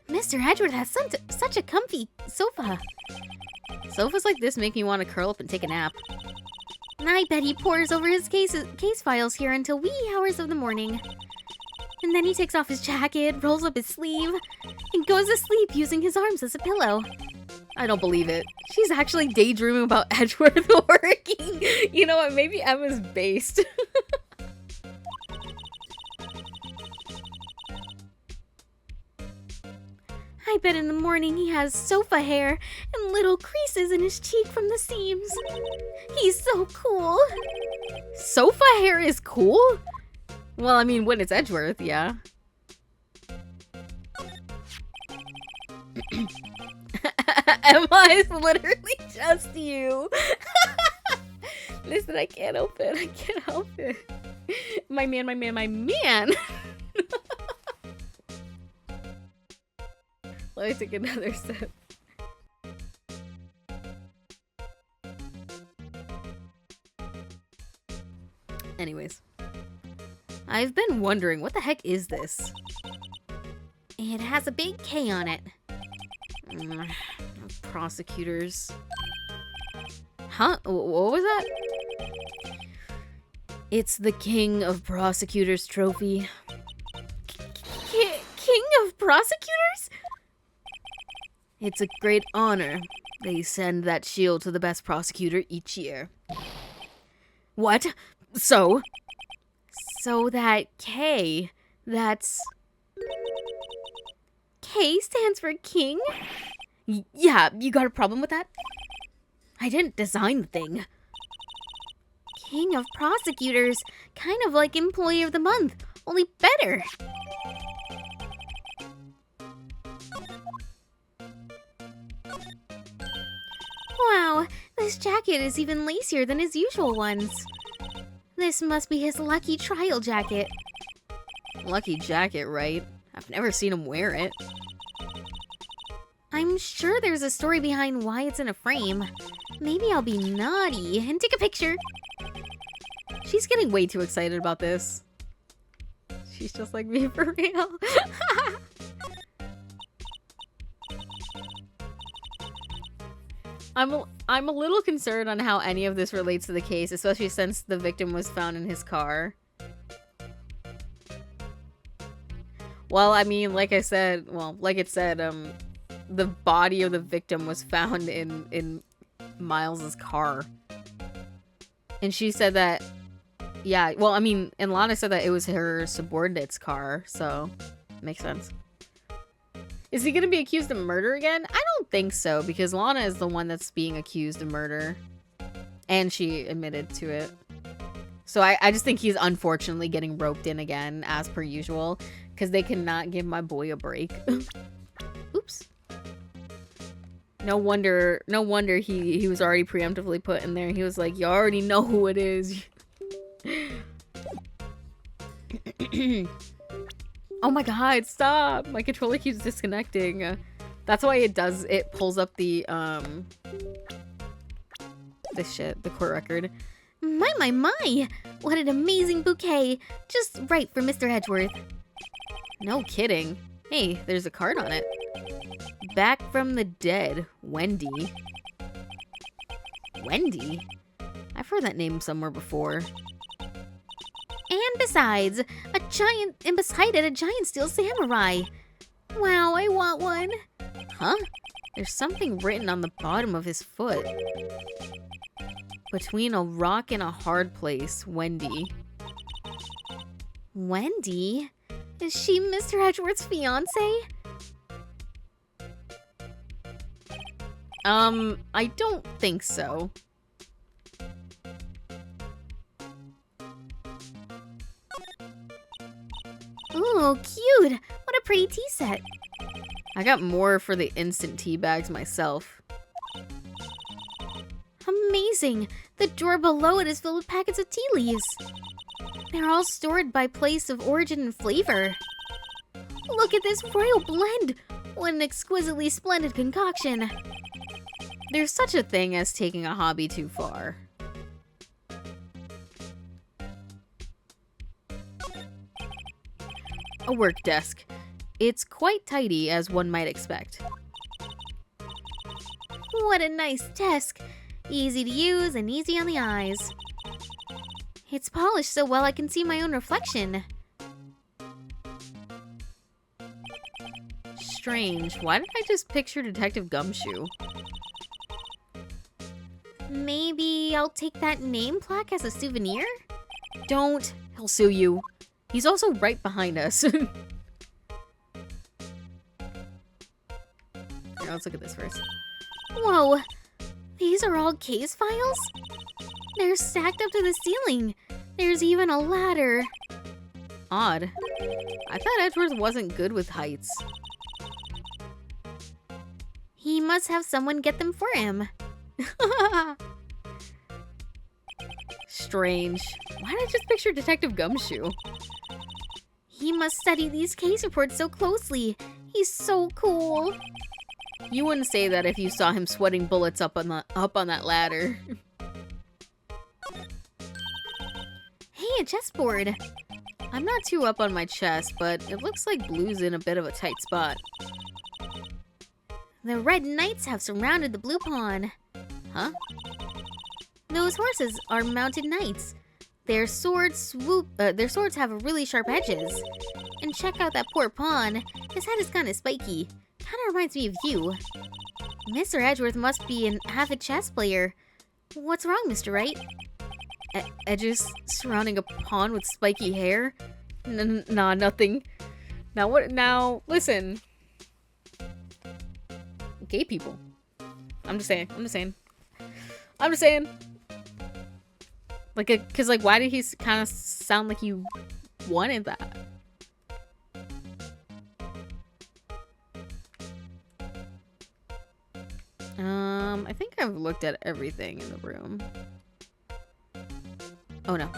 B: Mr. Edgeworth has such a comfy sofa.
A: Sofas like this make me want to curl up and take a nap.
B: I bet he pores over his case files here until wee hours of the morning. And then he takes off his jacket, rolls up his sleeve, and goes to sleep using his arms as a pillow.
A: I don't believe it. She's actually daydreaming about Edgeworth working. You know what? Maybe Emma's based.
B: I bet in the morning he has sofa hair and little creases in his cheek from the seams. He's so cool.
A: Sofa hair is cool? Well, I mean, when it's Edgeworth, yeah. Emma is literally just you. Listen, I can't help it. I can't help it. My man. Let me take another sip. Anyways. I've been wondering, what the heck is this?
B: It has a big K on it.
A: Prosecutors. Huh? What was that? It's the King of Prosecutors trophy.
B: King of Prosecutors?
A: It's a great honor. They send that shield to the best prosecutor each year. What? So that K, that's...
B: K stands for king?
A: Yeah, you got a problem with that? I didn't design the thing.
B: King of Prosecutors, kind of like Employee of the Month, only better. Wow, this jacket is even lacier than his usual ones. This must be his lucky trial jacket.
A: Lucky jacket, right? I've never seen him wear it.
B: I'm sure there's a story behind why it's in a frame. Maybe I'll be naughty and take a picture.
A: She's getting way too excited about this. She's just like me for real. I'm a little concerned on how any of this relates to the case, especially since the victim was found in his car. Well, I mean, like it said, the body of the victim was found in Miles's car. And she said that, yeah, well, I mean, and Lana said that it was her subordinate's car, so makes sense. Is he gonna be accused of murder again? I don't think so, because Lana is the one that's being accused of murder. And she admitted to it. So I just think he's unfortunately getting roped in again, as per usual, because they cannot give my boy a break. Oops. No wonder he was already preemptively put in there. He was like, you already know who it is. Oh my god, stop! My controller keeps disconnecting. That's why it pulls up the the court record.
B: My! What an amazing bouquet! Just right for Mr. Edgeworth.
A: No kidding. Hey, there's a card on it. Back from the dead, Wendy. Wendy? I've heard that name somewhere before.
B: And besides, beside it, a giant steel samurai. Wow, I want one.
A: Huh? There's something written on the bottom of his foot. Between a rock and a hard place, Wendy.
B: Wendy? Is she Mr. Edgeworth's fiance?
A: I don't think so.
B: Ooh, cute. What a pretty tea set.
A: I got more for the instant tea bags myself.
B: Amazing. The drawer below it is filled with packets of tea leaves. They're all stored by place of origin and flavor. Look at this royal blend. What an exquisitely splendid concoction.
A: There's such a thing as taking a hobby too far. A work desk. It's quite tidy, as one might expect.
B: What a nice desk. Easy to use and easy on the eyes. It's polished so well I can see my own reflection.
A: Strange. Why did I just picture Detective Gumshoe?
B: Maybe I'll take that name plaque as a souvenir?
A: Don't. He'll sue you. He's also right behind us. Here, let's look at this first.
B: Whoa! These are all case files? They're stacked up to the ceiling. There's even a ladder.
A: Odd. I thought Edgeworth wasn't good with heights.
B: He must have someone get them for him.
A: Strange. Why did I just picture Detective Gumshoe?
B: He must study these case reports so closely. He's so cool.
A: You wouldn't say that if you saw him sweating bullets up on that ladder.
B: Hey, a chessboard.
A: I'm not too up on my chess, but it looks like Blue's in a bit of a tight spot.
B: The red knights have surrounded the blue pawn.
A: Huh?
B: Those horses are mounted knights. Their swords have really sharp edges. And check out that poor pawn. His head is kind of spiky. Kind of reminds me of you. Mr. Edgeworth must be an avid chess player. What's wrong, Mr. Wright?
A: Edges surrounding a pawn with spiky hair? Nah, nothing. Now what? Now listen. Gay people. I'm just saying. Like, cause like, why did he kind of sound like you wanted that? I think I've looked at everything in the room. Oh no.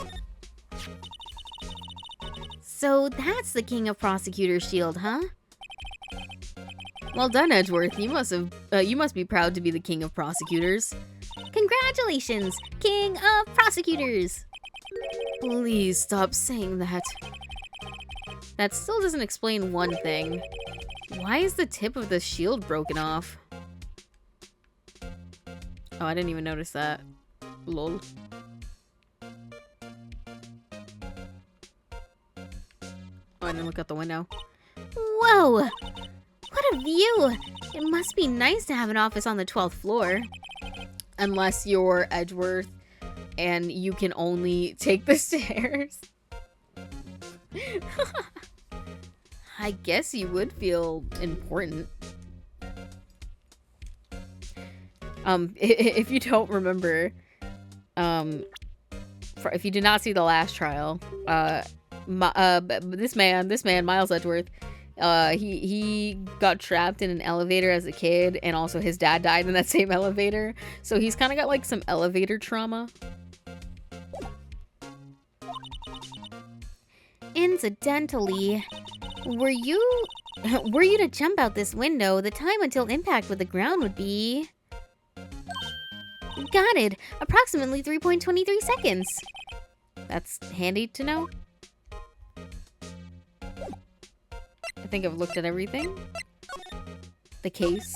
B: So that's the King of Prosecutors shield, huh?
A: Well done, Edgeworth. You must be proud to be the King of Prosecutors.
B: Congratulations, King of Prosecutors!
A: Please stop saying that. That still doesn't explain one thing. Why is the tip of the shield broken off? Oh, I didn't even notice that. Lol. Oh, I didn't look out the window.
B: Whoa! What a view! It must be nice to have an office on the 12th floor.
A: Unless you're Edgeworth and you can only take the stairs. I guess you would feel important. If you don't remember, if you did not see the last trial, this man, Miles Edgeworth, he got trapped in an elevator as a kid, and also his dad died in that same elevator. So he's kind of got like some elevator trauma.
B: Incidentally, were you to jump out this window, the time until impact with the ground would be... Got it! Approximately 3.23 seconds.
A: That's handy to know. I think I've looked at everything. The case.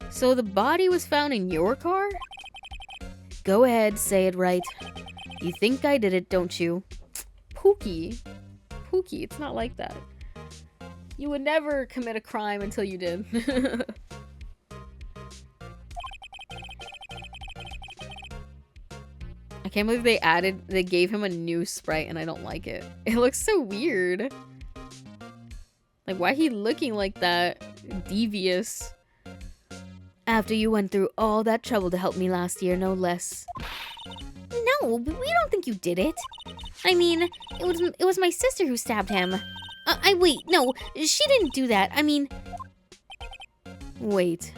A: So the body was found in your car? Go ahead, say it right. You think I did it, don't you? Pookie. Pookie, it's not like that. You would never commit a crime until you did. I can't believe they gave him a new sprite and I don't like it. It looks so weird. Like, why he looking like that? Devious.
B: After you went through all that trouble to help me last year, no less. No, we don't think you did it. I mean, it was my sister who stabbed him. Wait, no, she didn't do that. I mean...
A: Wait.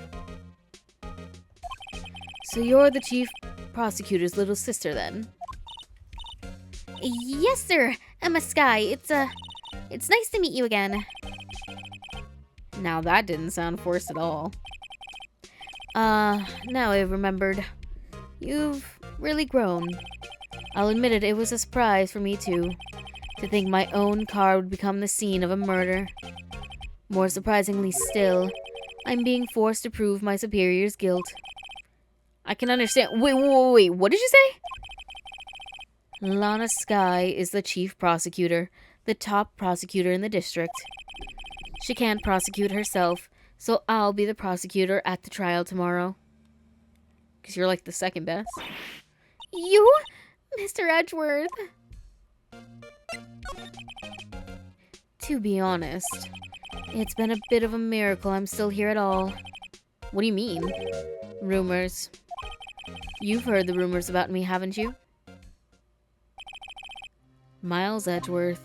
B: So you're the chief prosecutor's little sister, then? Yes, sir. Emma Sky. It's nice to meet you again.
A: Now that didn't sound forced at all.
B: Now I've remembered. You've really grown. I'll admit it, it was a surprise for me too. To think my own car would become the scene of a murder. More surprisingly still, I'm being forced to prove my superior's guilt.
A: I can understand. Wait, what did you say?
B: Lana Sky is the chief prosecutor, the top prosecutor in the district. She can't prosecute herself, so I'll be the prosecutor at the trial tomorrow.
A: Because you're like the second best.
B: You? Mr. Edgeworth? To be honest, it's been a bit of a miracle I'm still here at all.
A: What do you mean?
B: Rumors. You've heard the rumors about me, haven't you? Miles Edgeworth.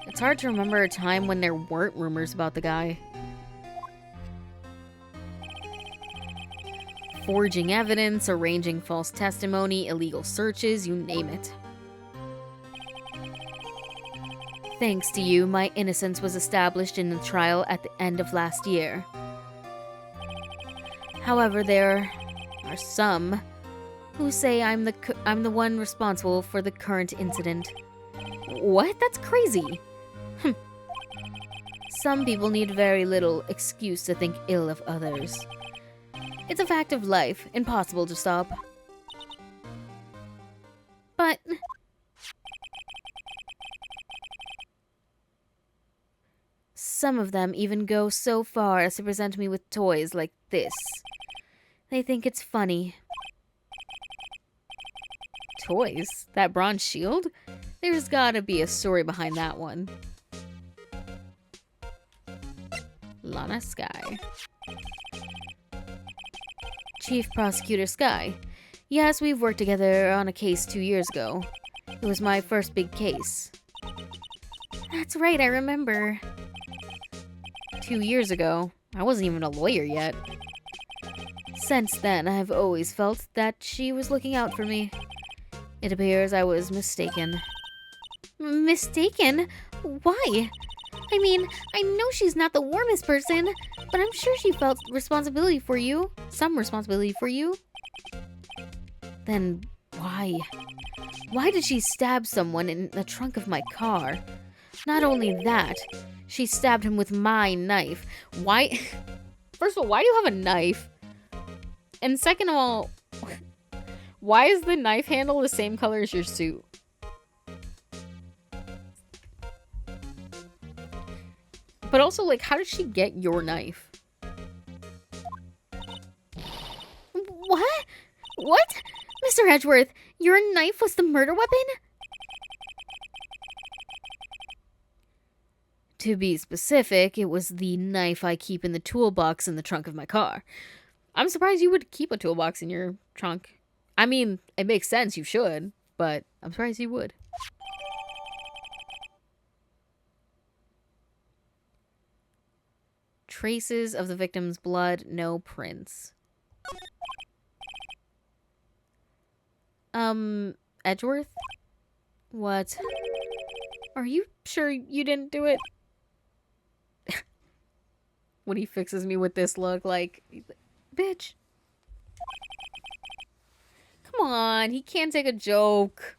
A: It's hard to remember a time when there weren't rumors about the guy. Forging evidence, arranging false testimony, illegal searches, you name it.
B: Thanks to you, my innocence was established in the trial at the end of last year. However, there are some who say I'm the one responsible for the current incident.
A: What? That's crazy.
B: Some people need very little excuse to think ill of others. It's a fact of life, impossible to stop. But some of them even go so far as to present me with toys like this. They think it's funny.
A: Toys? That bronze shield? There's gotta be a story behind that one. Lana Sky.
B: Chief Prosecutor Sky. Yes, we've worked together on a case 2 years ago. It was my first big case. That's right, I remember.
A: 2 years ago? I wasn't even a lawyer yet.
B: Since then, I've always felt that she was looking out for me. It appears I was mistaken. Mistaken? Why? I mean, I know she's not the warmest person, but I'm sure she felt responsibility for you. Some responsibility for you. Then why? Why did she stab someone in the trunk of my car? Not only that, she stabbed him with my knife.
A: Why? First of all, why do you have a knife? And second of all, why is the knife handle the same color as your suit? But also, like, how did she get your knife?
B: What? What? Mr. Edgeworth, your knife was the murder weapon?
A: To be specific, it was the knife I keep in the toolbox in the trunk of my car. I'm surprised you would keep a toolbox in your trunk. I mean, it makes sense, you should, but I'm surprised you would. Traces of the victim's blood, no prints. Edgeworth?
B: What?
A: Are you sure you didn't do it? When he fixes me with this look, like, bitch. Come on, he can't take a joke.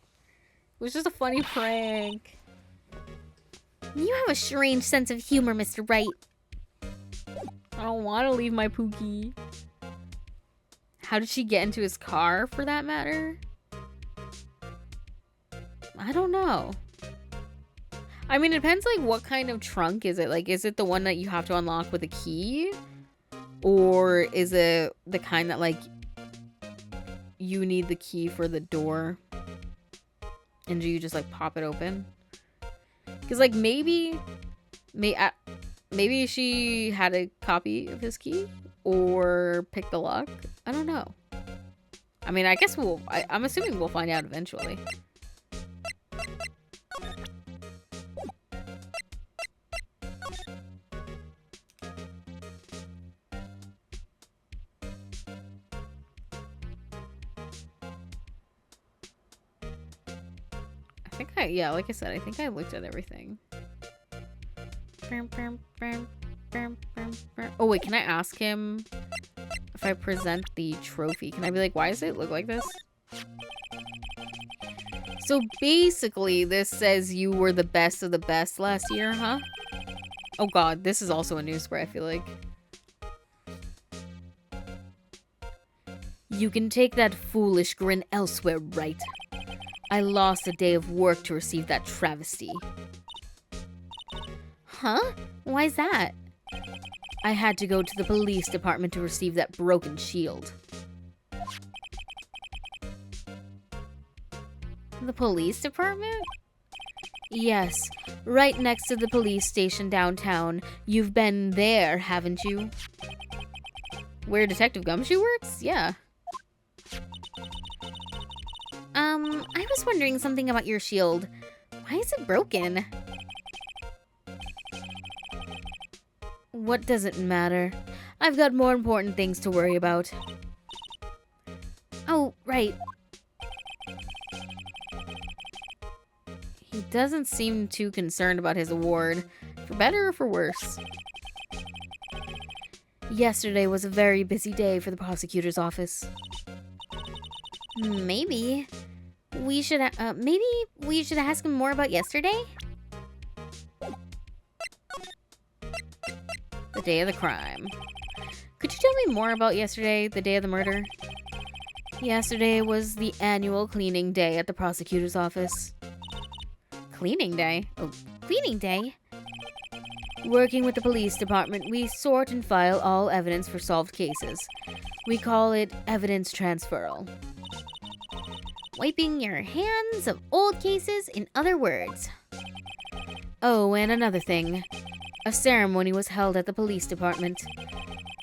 A: It was just a funny prank.
B: You have a strange sense of humor, Mr. Wright.
A: I don't want to leave my Pookie. How did she get into his car, for that matter? I don't know. I mean, it depends, like, what kind of trunk is it? Like, is it the one that you have to unlock with a key? Or is it the kind that, like, you need the key for the door? And you just, like, pop it open? Because, like, maybe she had a copy of his key? Or picked the lock? I don't know. I mean, I guess I'm assuming we'll find out eventually. Yeah, like I said, I think I looked at everything. Oh, wait, can I ask him if I present the trophy? Can I be like, why does it look like this? So basically, this says you were the best of the best last year, huh? Oh god, this is also a news spray, I feel like. You can take that foolish grin elsewhere, Wright. I lost a day of work to receive that travesty.
B: Huh? Why's that?
A: I had to go to the police department to receive that broken shield.
B: The police department?
A: Yes, right next to the police station downtown. You've been there, haven't you? Where Detective Gumshoe works? Yeah.
B: I was wondering something about your shield. Why is it broken?
A: What does it matter? I've got more important things to worry about.
B: Oh, right.
A: He doesn't seem too concerned about his award, for better or for worse. Yesterday was a very busy day for the prosecutor's office.
B: Maybe we should ask him more about yesterday?
A: The day of the crime. Could you tell me more about yesterday, the day of the murder? Yesterday was the annual cleaning day at the prosecutor's office. Cleaning day?
B: Oh, cleaning day?
A: Working with the police department, we sort and file all evidence for solved cases. We call it evidence transferal.
B: Wiping your hands of old cases, in other words.
A: Oh, and another thing. A ceremony was held at the police department.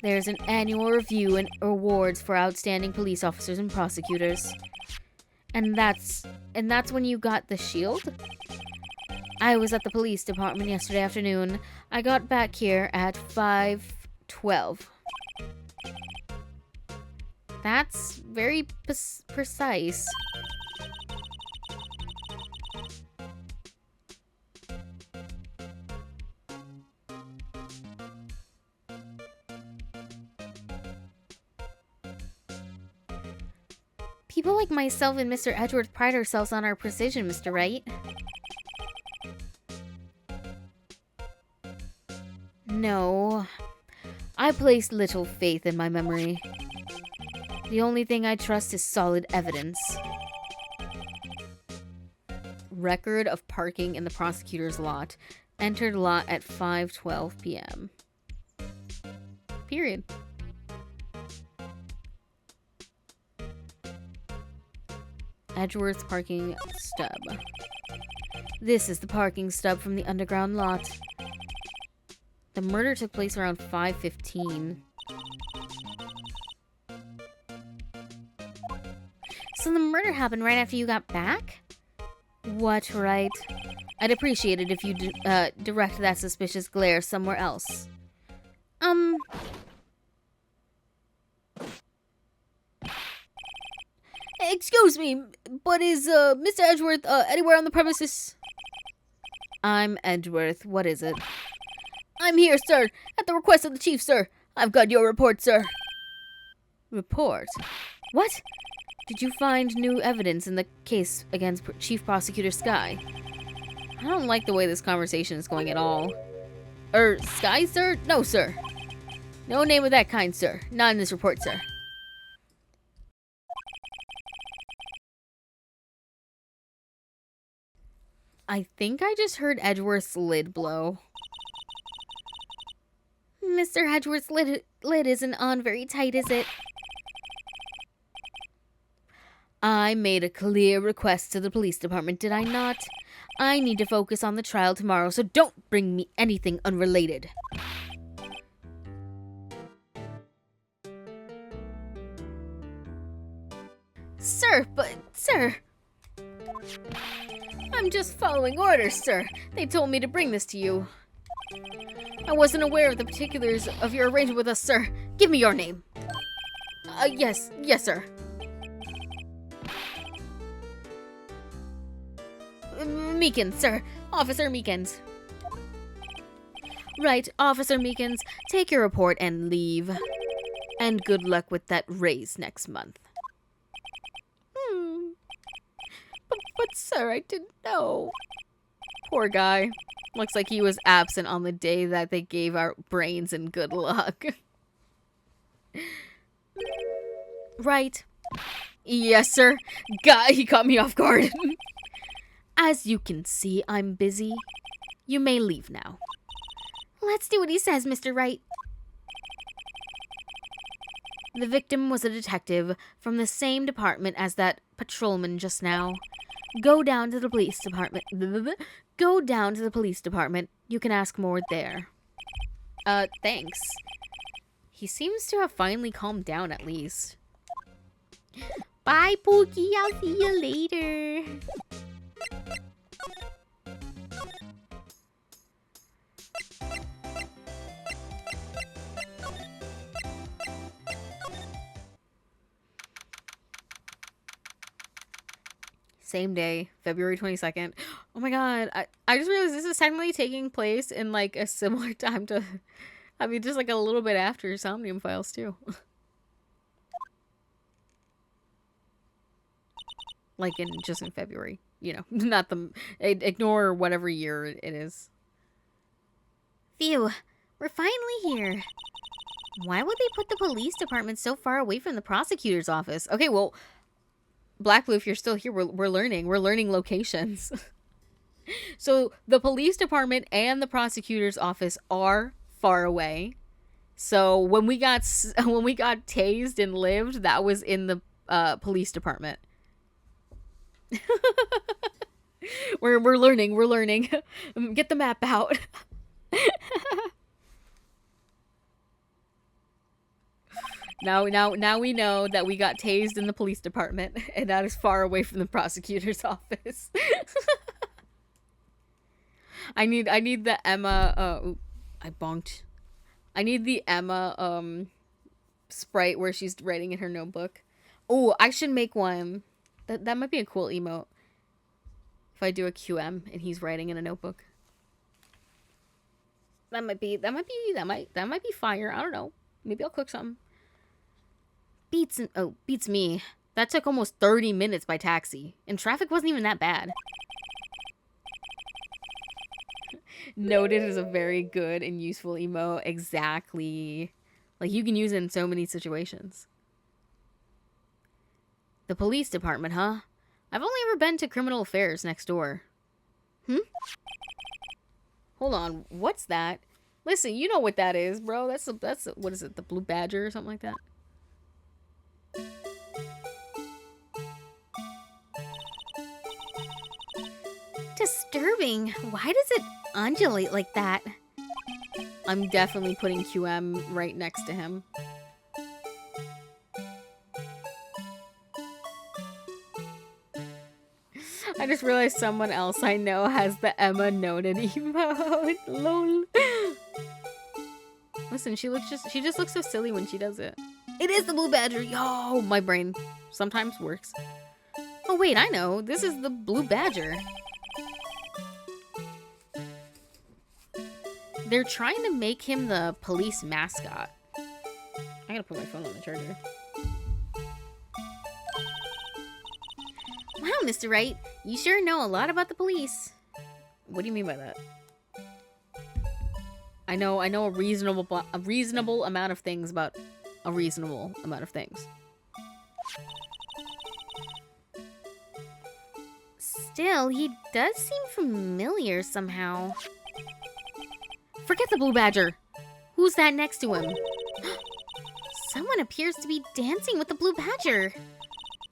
A: There's an annual review and awards for outstanding police officers and prosecutors. And that's when you got the shield? I was at the police department yesterday afternoon. I got back here at 5:12. That's very precise.
B: People like myself and Mr. Edgeworth pride ourselves on our precision, Mr. Wright.
A: No, I place little faith in my memory. The only thing I trust is solid evidence. Record of parking in the prosecutor's lot. Entered lot at 5:12 p.m. Period. Edgeworth's parking stub. This is the parking stub from the underground lot. The murder took place around 5:15.
B: So the murder happened right after you got back?
A: What, right? I'd appreciate it if you direct that suspicious glare somewhere else. Excuse me, but is Mr. Edgeworth anywhere on the premises? I'm Edgeworth. What is it? I'm here, sir, at the request of the chief, sir. I've got your report, sir. Report? What? Did you find new evidence in the case against Chief Prosecutor Sky? I don't like the way this conversation is going at all. Sky, sir? No, sir. No name of that kind, sir. Not in this report, sir. I think I just heard Edgeworth's lid blow.
B: Mr. Edgeworth's lid isn't on very tight, is it?
A: I made a clear request to the police department, did I not? I need to focus on the trial tomorrow, so don't bring me anything unrelated.
B: Sir,
A: I'm just following orders, sir. They told me to bring this to you. I wasn't aware of the particulars of your arrangement with us, sir. Give me your name. Yes, sir. Meekins, sir. Officer Meekins. Right, Officer Meekins. Take your report and leave. And good luck with that raise next month. But sir, I didn't know. Poor guy. Looks like he was absent on the day that they gave out brains and good luck. Right. Yes, sir. He caught me off guard. As you can see, I'm busy. You may leave now.
B: let's do what he says, Mr. Wright.
A: The victim was a detective from the same department as that patrolman just now. Go down to the police department. Go down to the police department. You can ask more there. Thanks. He seems to have finally calmed down at least.
B: Bye, Pookie. I'll see you later.
A: Same day, February 22nd. Oh my god, I just realized this is technically taking place in like a similar time to, I mean, just like a little bit after Somnium Files too. Like just in February, you know, not the, ignore whatever year it is.
B: Phew, we're finally here. Why would they put the police department so far away from the prosecutor's office?
A: Okay, well, Black Blue, if you're still here, we're learning locations. So the police department and the prosecutor's office are far away. So when we got tased and lived, that was in the police department. we're learning. Get the map out. Now we know that we got tased in the police department, and that is far away from the prosecutor's office. I need the Emma. I bonked. I need the Emma sprite where she's writing in her notebook. Oh, I should make one. That might be a cool emote. If I do a QM and he's writing in a notebook. That might be fire. I don't know. Maybe I'll cook something. Beats me. That took almost 30 minutes by taxi. And traffic wasn't even that bad. Noted is a very good and useful emote. Exactly. Like, you can use it in so many situations. The police department, huh? I've only ever been to criminal affairs next door. Hold on. What's that? Listen, you know what that is, bro. That's what is it? The Blue Badger or something like that?
B: Disturbing. Why does it undulate like that?
A: I'm definitely putting QM right next to him. I just realized someone else I know has the Emma noted emote. Lol. Listen, she just looks so silly when she does it. It is the Blue Badger. Yo, my brain sometimes works. Oh wait, I know. This is the Blue Badger. They're trying to make him the police mascot. I gotta put my phone on the charger.
B: Wow, Mr. Wright, you sure know a lot about the police.
A: What do you mean by that? I know a reasonable amount of things about a reasonable amount of things.
B: Still, he does seem familiar somehow.
A: Forget the blue badger. Who's that next to him?
B: Someone appears to be dancing with the blue badger.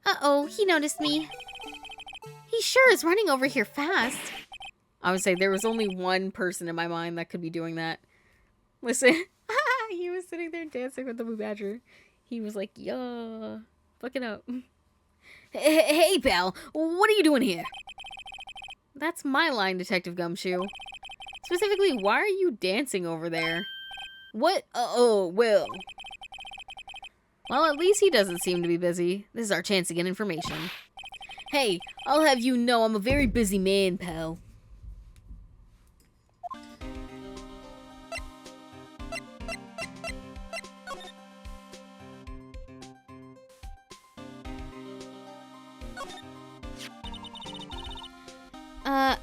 B: Uh-oh, he noticed me. He sure is running over here fast.
A: I would say there was only one person in my mind that could be doing that. Listen, he was sitting there dancing with the blue badger. He was like, yeah, fuck it up. Hey, pal, what are you doing here? That's my line, Detective Gumshoe. Specifically, why are you dancing over there? What? Oh, Will. Well, at least he doesn't seem to be busy. This is our chance to get information. Hey, I'll have you know I'm a very busy man, pal.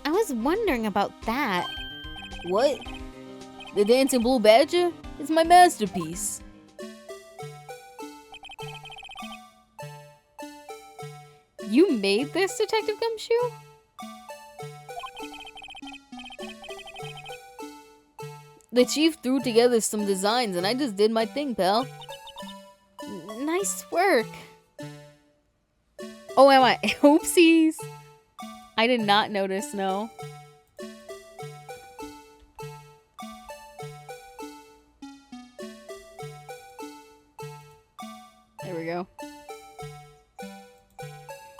B: I was wondering about that.
A: What? The Dancing Blue Badger? It's my masterpiece. You made this, Detective Gumshoe? The chief threw together some designs and I just did my thing, pal.
B: Nice work.
A: Oh, am I? Oopsies. I did not notice, no. There we go.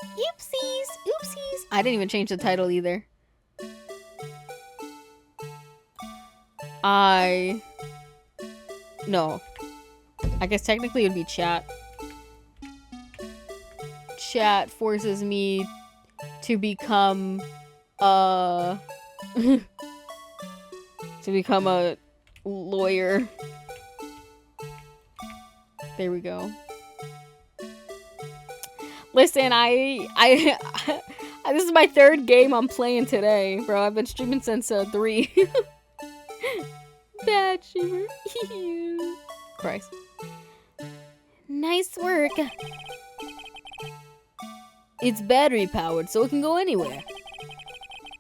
B: Oopsies, oopsies.
A: I didn't even change the title either. No. I guess technically it would be chat. Chat forces me to become to become a lawyer. There we go. Listen, this is my third game I'm playing today, bro. I've been streaming since 3. Bad streamer. Christ.
B: Nice work.
A: It's battery powered, so it can go anywhere.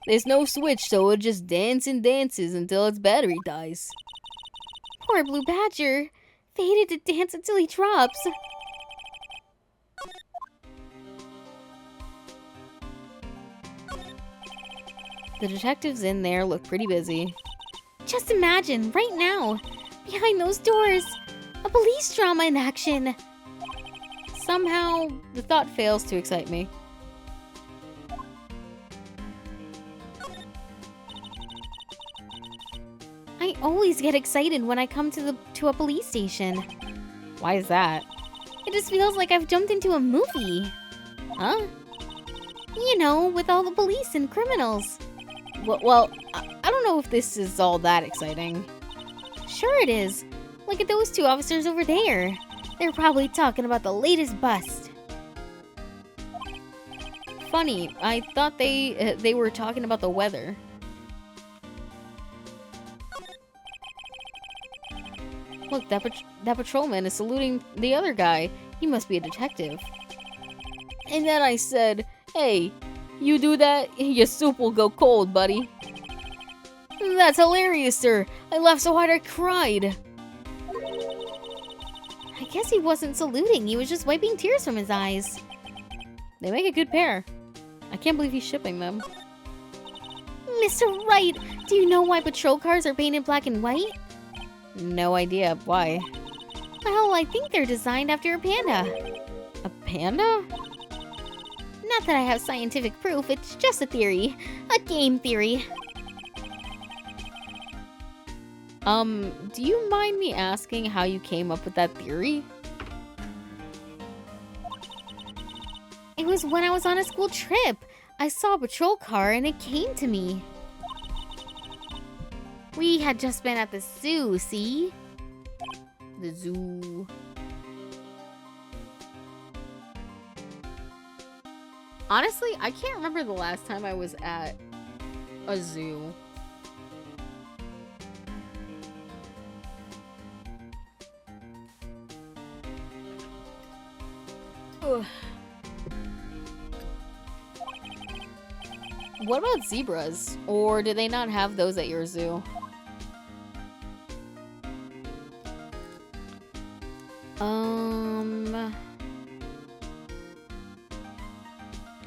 A: There's no switch, so it just dances and dances until its battery dies.
B: Poor blue badger. Fated to dance until he drops.
A: The detectives in there look pretty busy.
B: Just imagine, right now, behind those doors, a police drama in action.
A: Somehow, the thought fails to excite me.
B: I always get excited when I come to a police station.
A: Why is that?
B: It just feels like I've jumped into a movie.
A: Huh?
B: You know, with all the police and criminals.
A: Well, I don't know if this is all that exciting.
B: Sure it is. Look at those two officers over there. They're probably talking about the latest bust.
A: Funny, I thought they were talking about the weather. Look, that patrolman is saluting the other guy. He must be a detective. And then I said, hey, you do that, your soup will go cold, buddy. That's hilarious, sir. I laughed so hard I cried.
B: I guess he wasn't saluting, he was just wiping tears from his eyes.
A: They make a good pair. I can't believe he's shipping them.
B: Mr. Wright, do you know why patrol cars are painted black and white?
A: No idea. Why?
B: Well, I think they're designed after a panda.
A: A panda?
B: Not that I have scientific proof, it's just a theory. A game theory.
A: Do you mind me asking how you came up with that theory?
B: It was when I was on a school trip. I saw a patrol car and it came to me. We had just been at the zoo, see?
A: The zoo. Honestly, I can't remember the last time I was at a zoo. Ugh. What about zebras? Or do they not have those at your zoo? I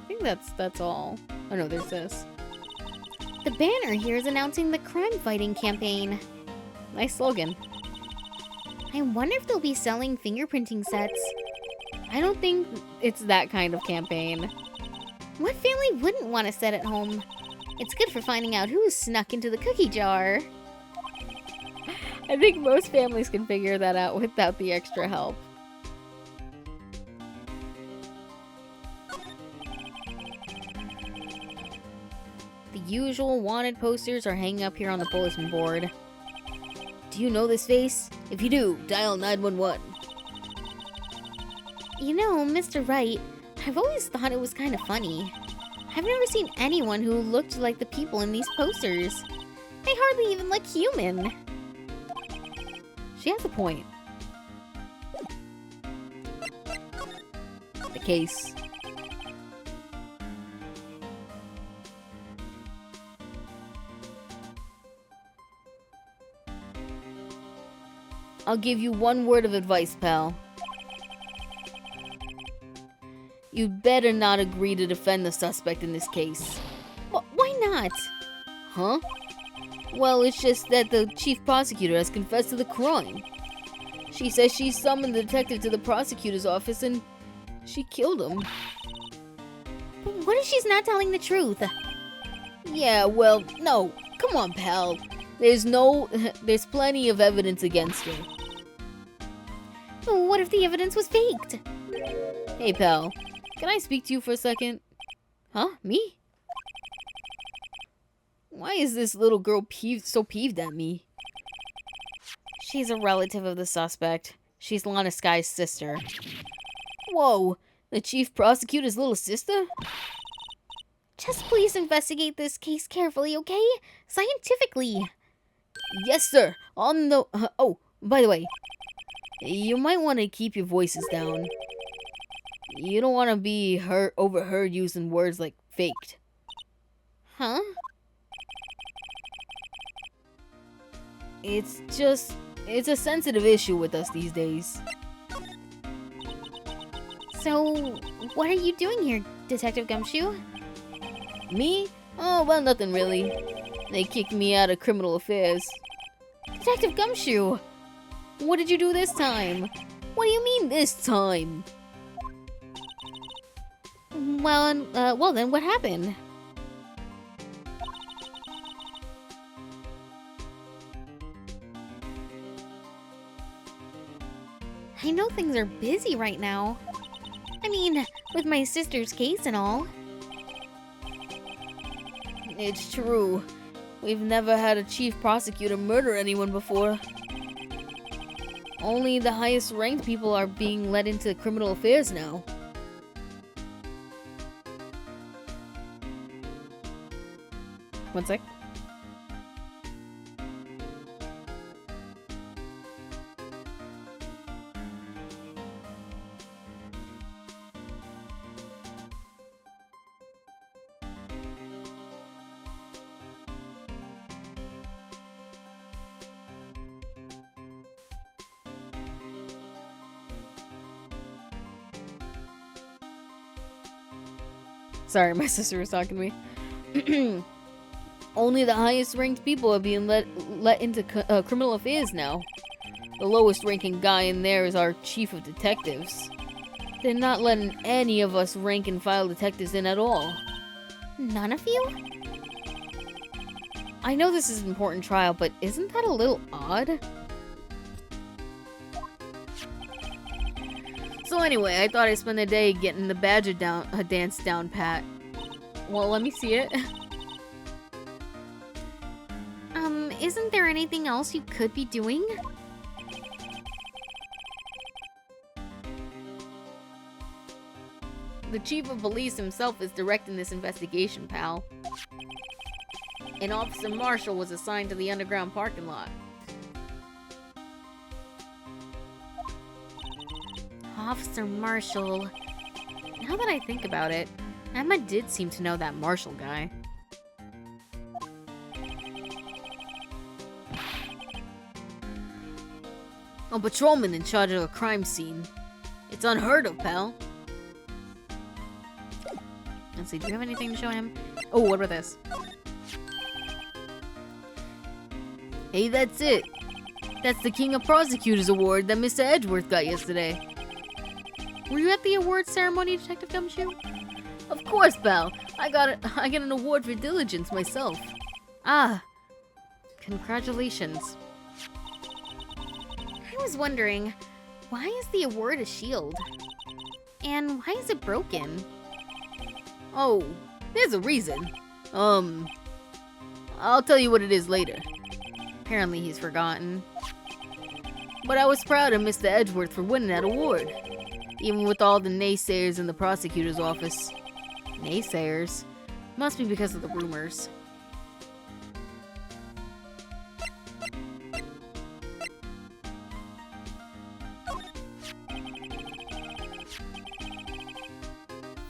A: think that's all. Oh no, there's this.
B: The banner here is announcing the crime-fighting campaign.
A: Nice slogan.
B: I wonder if they'll be selling fingerprinting sets.
A: I don't think it's that kind of campaign.
B: What family wouldn't want a set at home? It's good for finding out who snuck into the cookie jar.
A: I think most families can figure that out without the extra help.
B: The usual wanted posters are hanging up here on the bulletin board. Do you know this face? If you do, dial 911. You know, Mr. Wright, I've always thought it was kind of funny. I've never seen anyone who looked like the people in these posters. They hardly even look human.
A: She has a point. The case. I'll give you one word of advice, pal. You'd better not agree to defend the suspect in this case.
B: Why not?
A: Huh? Well, it's just that the chief prosecutor has confessed to the crime. She says she summoned the detective to the prosecutor's office and she killed him.
B: But what if she's not telling the truth?
A: Yeah, well, no. Come on, pal. There's plenty of evidence against her.
B: But what if the evidence was faked?
A: Hey, pal. Can I speak to you for a second? Huh? Me? Why is this little girl so peeved at me?
B: She's a relative of the suspect. She's Lana Sky's sister.
A: Whoa, the chief prosecutor's little sister?
B: Just please investigate this case carefully, okay? Scientifically.
A: Yes, sir. On the... oh, by the way, you might want to keep your voices down. You don't want to be overheard using words like faked.
B: Huh?
A: It's a sensitive issue with us these days.
B: So, what are you doing here, Detective Gumshoe?
A: Me? Oh, well, nothing really. They kicked me out of criminal affairs.
B: Detective Gumshoe!
A: What did you do this time? What do you mean this time?
B: Well then, what happened? I know things are busy right now. I mean, with my sister's case and all.
A: It's true. We've never had a chief prosecutor murder anyone before. Only the highest ranked people are being let into criminal affairs now. One sec. Sorry, my sister was talking to me. Only the highest ranked people are being let into criminal affairs now. The lowest ranking guy in there is our chief of detectives. They're not letting any of us rank and file detectives in at all.
B: None of you?
A: I know this is an important trial, but isn't that a little odd? So anyway, I thought I'd spend the day getting the badger dance down pat. Well, let me see it.
B: Isn't there anything else you could be doing?
A: The chief of police himself is directing this investigation, pal. An officer marshal was assigned to the underground parking lot.
B: Officer Marshall. Now that I think about it, Emma did seem to know that Marshall guy.
A: A patrolman in charge of a crime scene. It's unheard of, pal. Let's see, do you have anything to show him? Oh, what about this? Hey, that's it. That's the King of Prosecutors Award that Mr. Edgeworth got yesterday. Were you at the award ceremony, Detective Gumshoe? Of course, pal. I get an award for diligence myself. Ah, congratulations.
B: I was wondering, why is the award a shield? And why is it broken?
A: Oh, there's a reason. I'll tell you what it is later. Apparently he's forgotten. But I was proud of Mr. Edgeworth for winning that award. Even with all the naysayers in the prosecutor's office. Naysayers? Must be because of the rumors.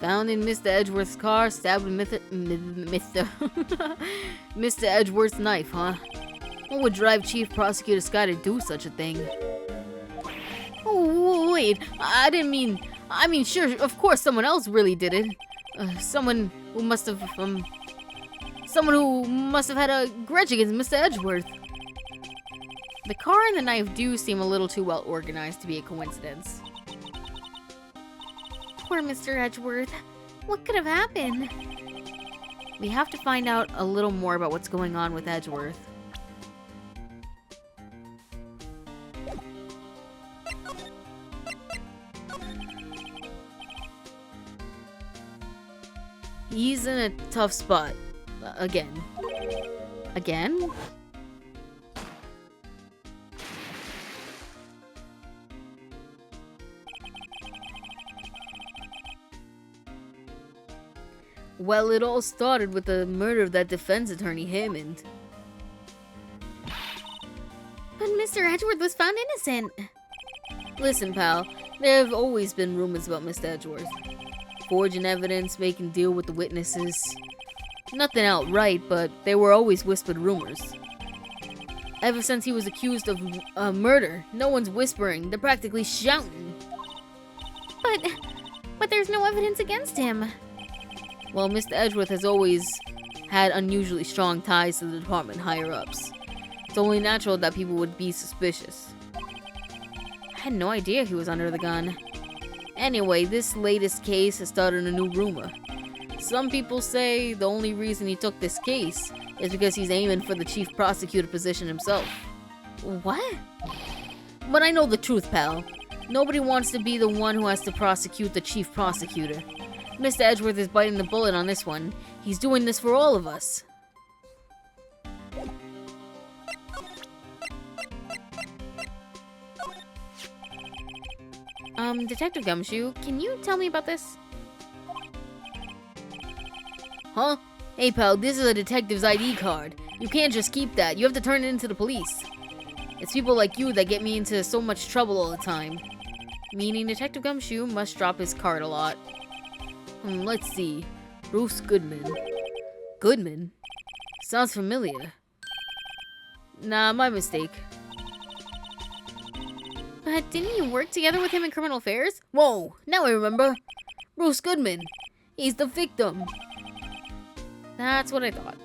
A: Found in Mr. Edgeworth's car, stabbed with Mr. Edgeworth's knife, huh? What would drive Chief Prosecutor Sky to do such a thing? Oh, wait, I mean, sure, of course someone else really did it. Someone who must have had a grudge against Mr. Edgeworth. The car and the knife do seem a little too well organized to be a coincidence.
B: Poor Mr. Edgeworth. What could have happened?
A: We have to find out a little more about what's going on with Edgeworth. He's in a tough spot. Again. Again? Well, it all started with the murder of that defense attorney, Hammond.
B: But Mr. Edgeworth was found innocent.
A: Listen, pal, there have always been rumors about Mr. Edgeworth. Forging evidence, making deal with the witnesses. Nothing outright, but they were always whispered rumors. Ever since he was accused of murder, no one's whispering, they're practically shouting.
B: But there's no evidence against him.
A: Well, Mr. Edgeworth has always had unusually strong ties to the department higher-ups. It's only natural that people would be suspicious. I had no idea he was under the gun. Anyway, this latest case has started a new rumor. Some people say the only reason he took this case is because he's aiming for the chief prosecutor position himself.
B: What?
A: But I know the truth, pal. Nobody wants to be the one who has to prosecute the chief prosecutor. Mr. Edgeworth is biting the bullet on this one. He's doing this for all of us. Detective Gumshoe, can you tell me about this? Huh? Hey pal, this is a detective's ID card. You can't just keep that. You have to turn it into the police. It's people like you that get me into so much trouble all the time. Meaning Detective Gumshoe must drop his card a lot. Let's see. Bruce Goodman. Goodman? Sounds familiar. Nah, my mistake.
B: But didn't you work together with him in criminal affairs?
A: Whoa, now I remember. Bruce Goodman. He's the victim. That's what I thought.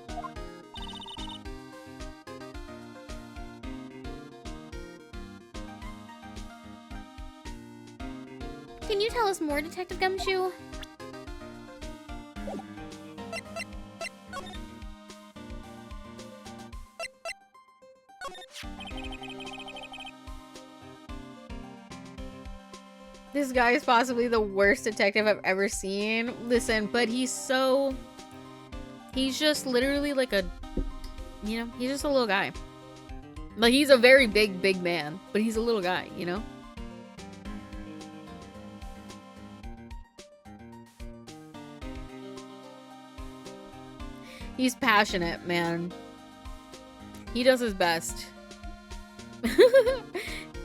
B: Can you tell us more, Detective Gumshoe?
A: This guy is possibly the worst detective I've ever seen. Listen, but he's just literally like a, he's just a little guy. Like, he's a very big man, but he's a little guy, you know? He's passionate, man. He does his best.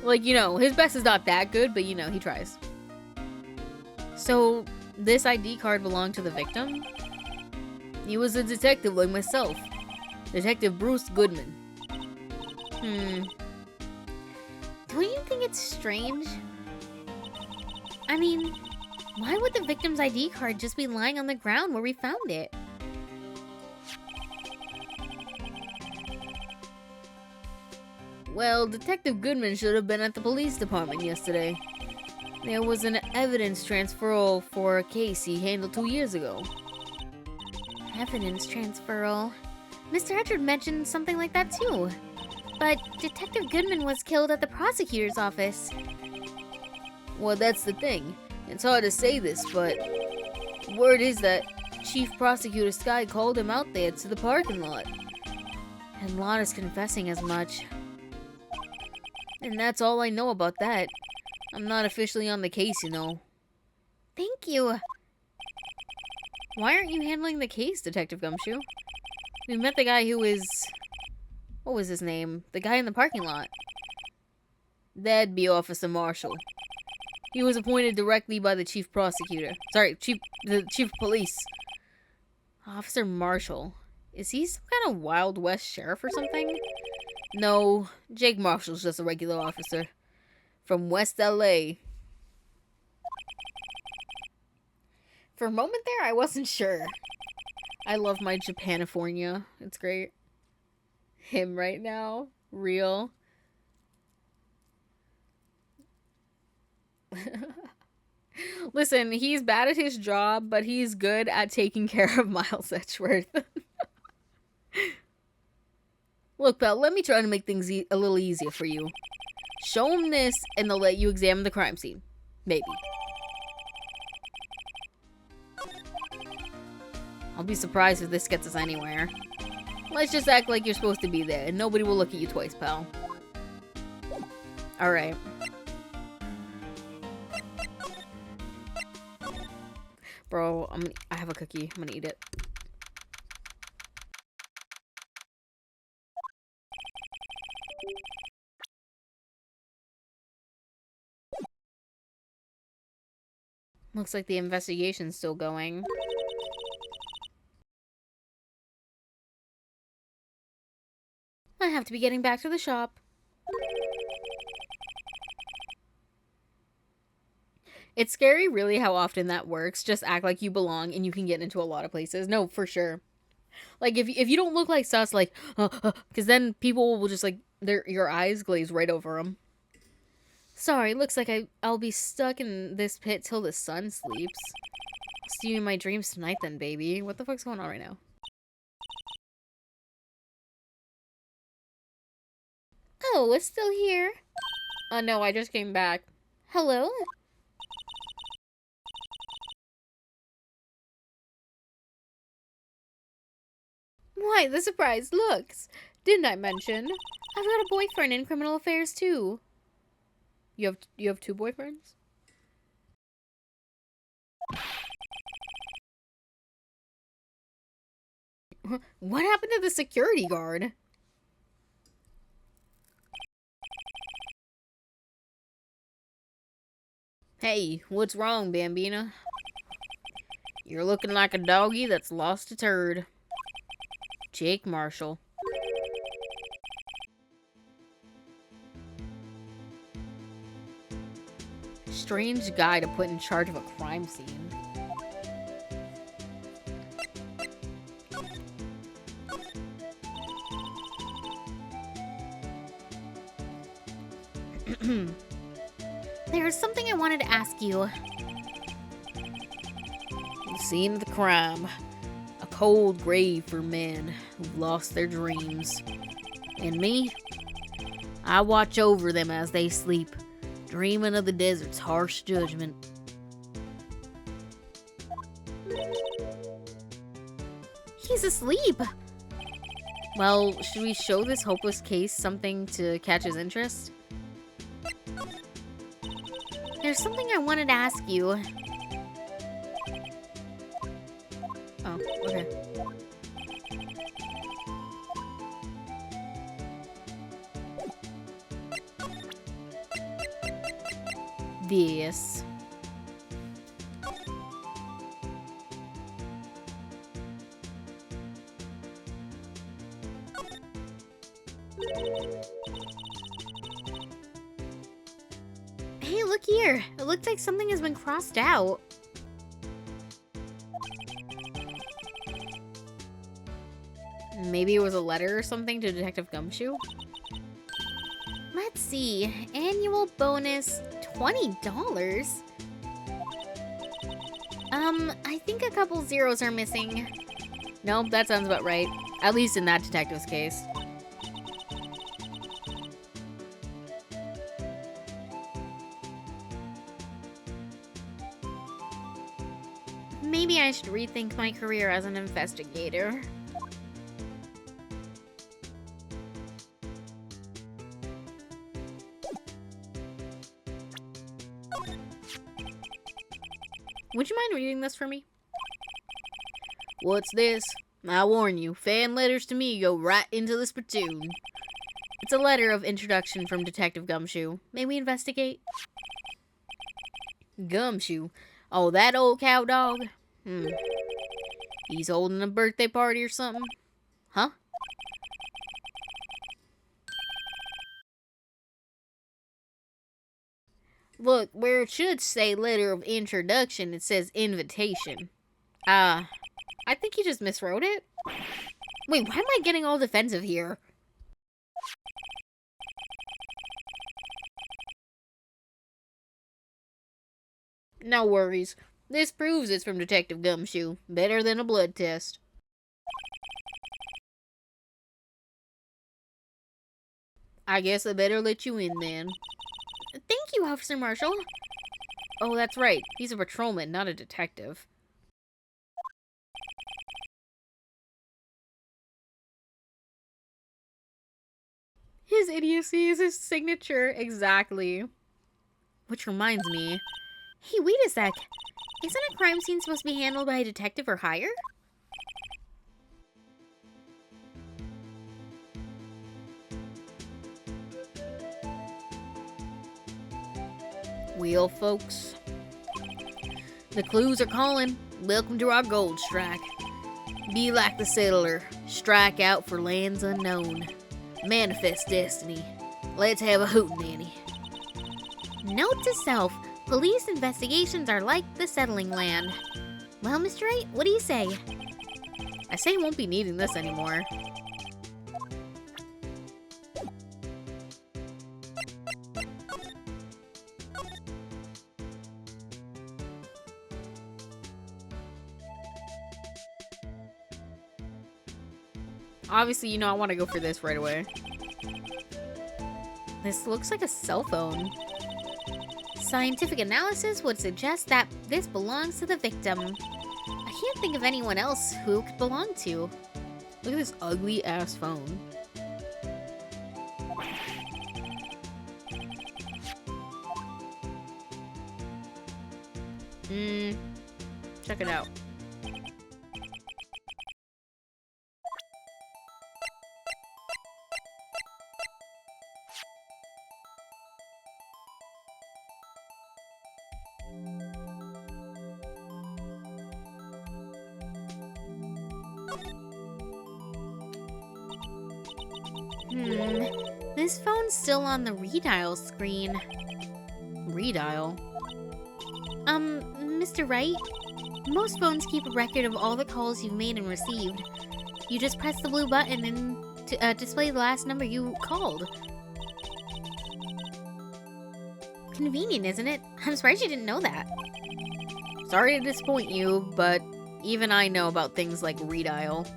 A: Like, his best is not that good, but, he tries. So, this ID card belonged to the victim? He was a detective like myself. Detective Bruce Goodman.
B: Don't you think it's strange? I mean, why would the victim's ID card just be lying on the ground where we found it?
A: Well, Detective Goodman should have been at the police department yesterday. There was an evidence transferal for a case he handled 2 years ago.
B: Evidence transferal. Mr. Edward mentioned something like that too. But Detective Goodman was killed at the prosecutor's office.
A: Well, that's the thing. It's hard to say this, but word is that Chief Prosecutor Sky called him out there to the parking lot. And Lon is confessing as much. And that's all I know about that. I'm not officially on the case, you know.
B: Thank you.
A: Why aren't you handling the case, Detective Gumshoe? We met the guy who was... What was his name? The guy in the parking lot. That'd be Officer Marshall. He was appointed directly by the Chief Prosecutor. Sorry, the Chief of Police. Officer Marshall. Is he some kind of Wild West sheriff or something? No, Jake Marshall's just a regular officer. From West LA. For a moment there, I wasn't sure. I love my Japanifornia. It's great. Him right now. Real. Listen, he's bad at his job, but he's good at taking care of Miles Edgeworth. Look, pal, let me try to make things a little easier for you. Show him this, and they'll let you examine the crime scene. Maybe. I'll be surprised if this gets us anywhere. Let's just act like you're supposed to be there, and nobody will look at you twice, pal. Alright. Bro, I have a cookie. I'm gonna eat it. Looks like the investigation's still going. I have to be getting back to the shop. It's scary really how often that works. Just act like you belong and you can get into a lot of places. No, for sure. Like, if you don't look like sus, like, because then people will just, like, your eyes glaze right over them. Sorry, looks like I'll be stuck in this pit till the sun sleeps. See you in my dreams tonight then, baby. What the fuck's going on right now?
B: Oh, it's still here.
A: No, I just came back.
B: Hello?
A: Why, the surprised looks. Didn't I mention?
B: I've got a boyfriend in criminal affairs too.
A: You have 2 boyfriends? What happened to the security guard? Hey, what's wrong, Bambina? You're looking like a doggy that's lost a turd. Jake Marshall. Strange guy to put in charge of a crime scene.
B: There's something I wanted to ask you.
A: The scene of the crime. A cold grave for men who've lost their dreams. And me? I watch over them as they sleep, dreaming of the desert's harsh judgment.
B: He's asleep.
A: Well, should we show this hopeless case something to catch his interest?
B: There's something I wanted to ask you.
A: Oh, okay. This.
B: here? It looks like something has been crossed out.
A: Maybe it was a letter or something to Detective Gumshoe?
B: Let's see. Annual bonus, $20? I think a couple zeros are missing.
A: No, that sounds about right. At least in that detective's case.
B: Maybe I should rethink my career as an investigator.
A: Would you mind reading this for me? What's this? I warn you, fan letters to me go right into the spittoon. It's a letter of introduction from Detective Gumshoe. May we investigate? Gumshoe? Oh, that old cow dog? He's holding a birthday party or something? Huh? Look, where it should say letter of introduction, it says invitation. I think he just miswrote it. Wait, why am I getting all defensive here? No worries. This proves it's from Detective Gumshoe. Better than a blood test. I guess I better let you in then.
B: Thank you, Officer Marshall.
A: Oh, that's right. He's a patrolman, not a detective. His idiocy is his signature. Exactly. Which reminds me.
B: Hey, wait a sec. Isn't a crime scene supposed to be handled by a detective or higher?
A: Well, folks, the clues are calling. Welcome to our gold strike. Be like the settler. Strike out for lands unknown. Manifest destiny. Let's have a hootenanny.
B: Note to self, police investigations are like the settling land. Well, Mr. Wright, what do you say?
A: I say you won't be needing this anymore. Obviously, you know I want to go for this right away. This looks like a cell phone.
B: Scientific analysis would suggest that this belongs to the victim. I can't think of anyone else who it could belong to.
A: Look at this ugly ass phone. Check it out.
B: This phone's still on the redial screen.
A: Redial?
B: Mr. Wright? Most phones keep a record of all the calls you've made and received. You just press the blue button and to display the last number you called. Convenient, isn't it? I'm surprised you didn't know that.
A: Sorry to disappoint you, but even I know about things like redial.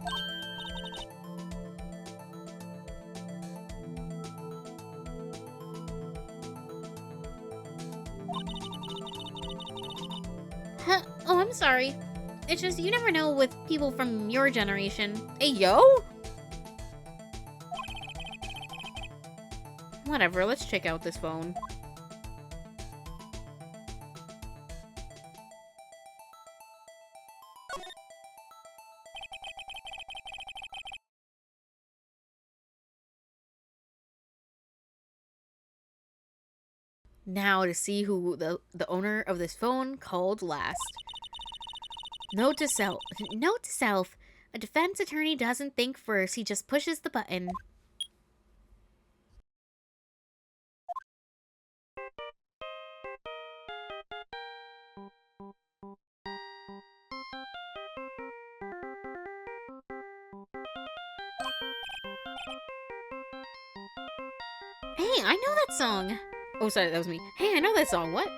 B: Oh, I'm sorry. It's just you never know with people from your generation.
A: Hey, yo! Whatever, let's check out this phone. Now to see who the owner of this phone called last.
B: Note to self. A defense attorney doesn't think first, he just pushes the button.
A: Hey, I know that song. Oh, sorry, that was me. Hey, I know that song. What?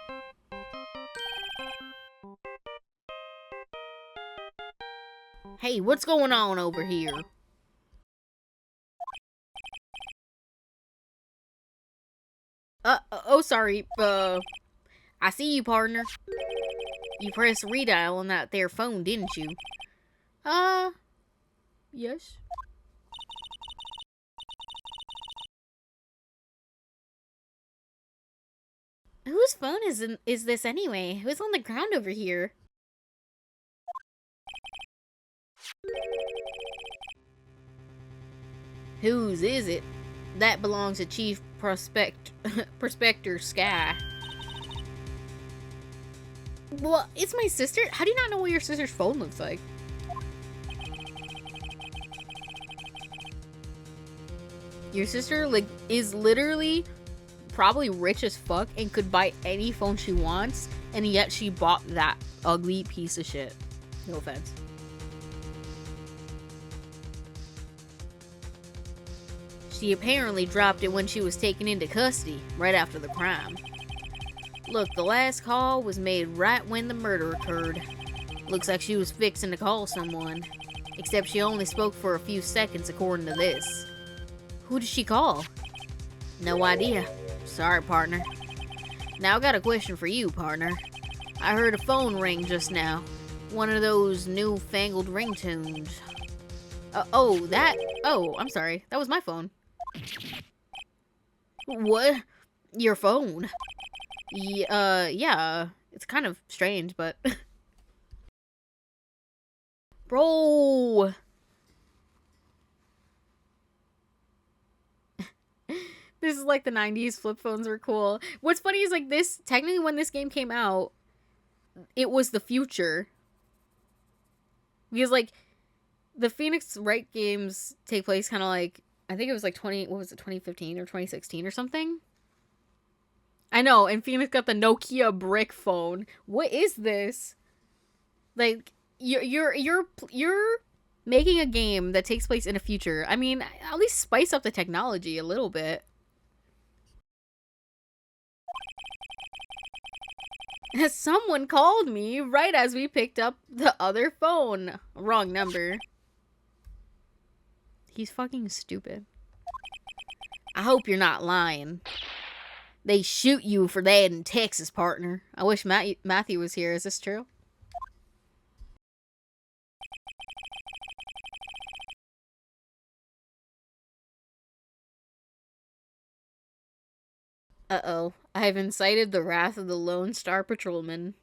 A: Hey, what's going on over here? Oh, sorry. I see you, partner. You pressed redial on that there phone, didn't you? Yes. Whose phone is this anyway? Who's on the ground over here? Whose is it? That belongs to Chief Prospector Sky. Well, it's my sister. How do you not know what your sister's phone looks like? Your sister, like, is literally probably rich as fuck and could buy any phone she wants, and yet she bought that ugly piece of shit. No offense. She apparently dropped it when she was taken into custody, right after the crime. Look, the last call was made right when the murder occurred. Looks like she was fixing to call someone. Except she only spoke for a few seconds according to this. Who did she call? No idea. Sorry, partner. Now I got a question for you, partner. I heard a phone ring just now. One of those newfangled ringtones. Oh, I'm sorry. That was my phone. What? Your phone? Yeah. It's kind of strange, but... Bro! This is like the 90s. Flip phones were cool. What's funny is, like, this... Technically, when this game came out, it was the future. Because, like, the Phoenix Wright games take place kind of like... I think it was like 2015 or 2016 or something? I know, and Phoenix got the Nokia brick phone. What is this? Like, you're making a game that takes place in a future. I mean, at least spice up the technology a little bit. Someone called me right as we picked up the other phone. Wrong number. He's fucking stupid. I hope you're not lying. They shoot you for that in Texas, partner. I wish Matthew was here. Is this true? Uh-oh. I have incited the wrath of the Lone Star Patrolman.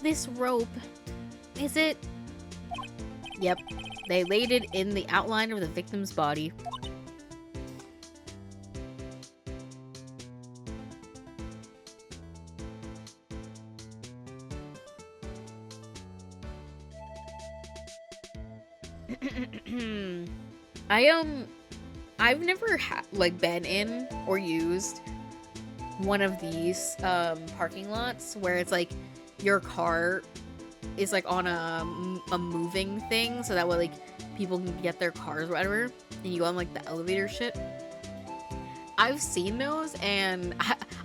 A: This rope, is it? Yep, they laid it in the outline of the victim's body. I've never been in or used one of these parking lots where it's like your car is like on a moving thing, so that way like people can get their cars or whatever, and you go on like the elevator shit. I've seen those, and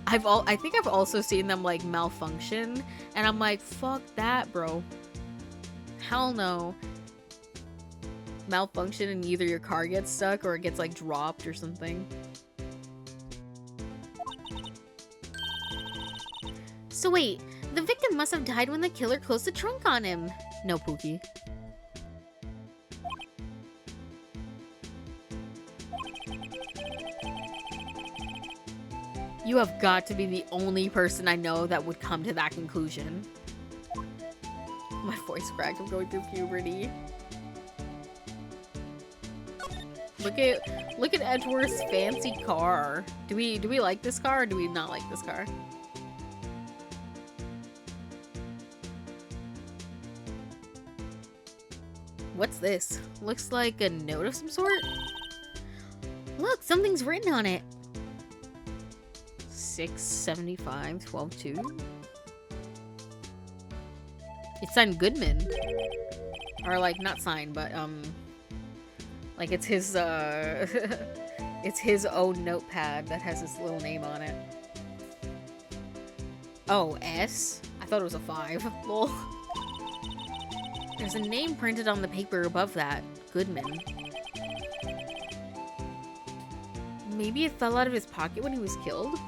A: I think I've also seen them like malfunction, and I'm like, fuck that, bro. Hell no. Malfunction and either your car gets stuck or it gets like dropped or something.
B: So wait, the victim must have died when the killer closed the trunk on him.
A: No, Pookie. You have got to be the only person I know that would come to that conclusion. My voice cracked. I'm going through puberty. Look at Edgeworth's fancy car. Do we like this car or do we not like this car? what's this? Looks like a note of some sort?
B: Look, something's written on it.
A: 675 12-2. It's signed Goodman. Or like not signed, but like it's his it's his own notepad that has his little name on it. Oh, S? I thought it was a 5. Lol. There's a name printed on the paper above that. Goodman. Maybe it fell out of his pocket when he was killed?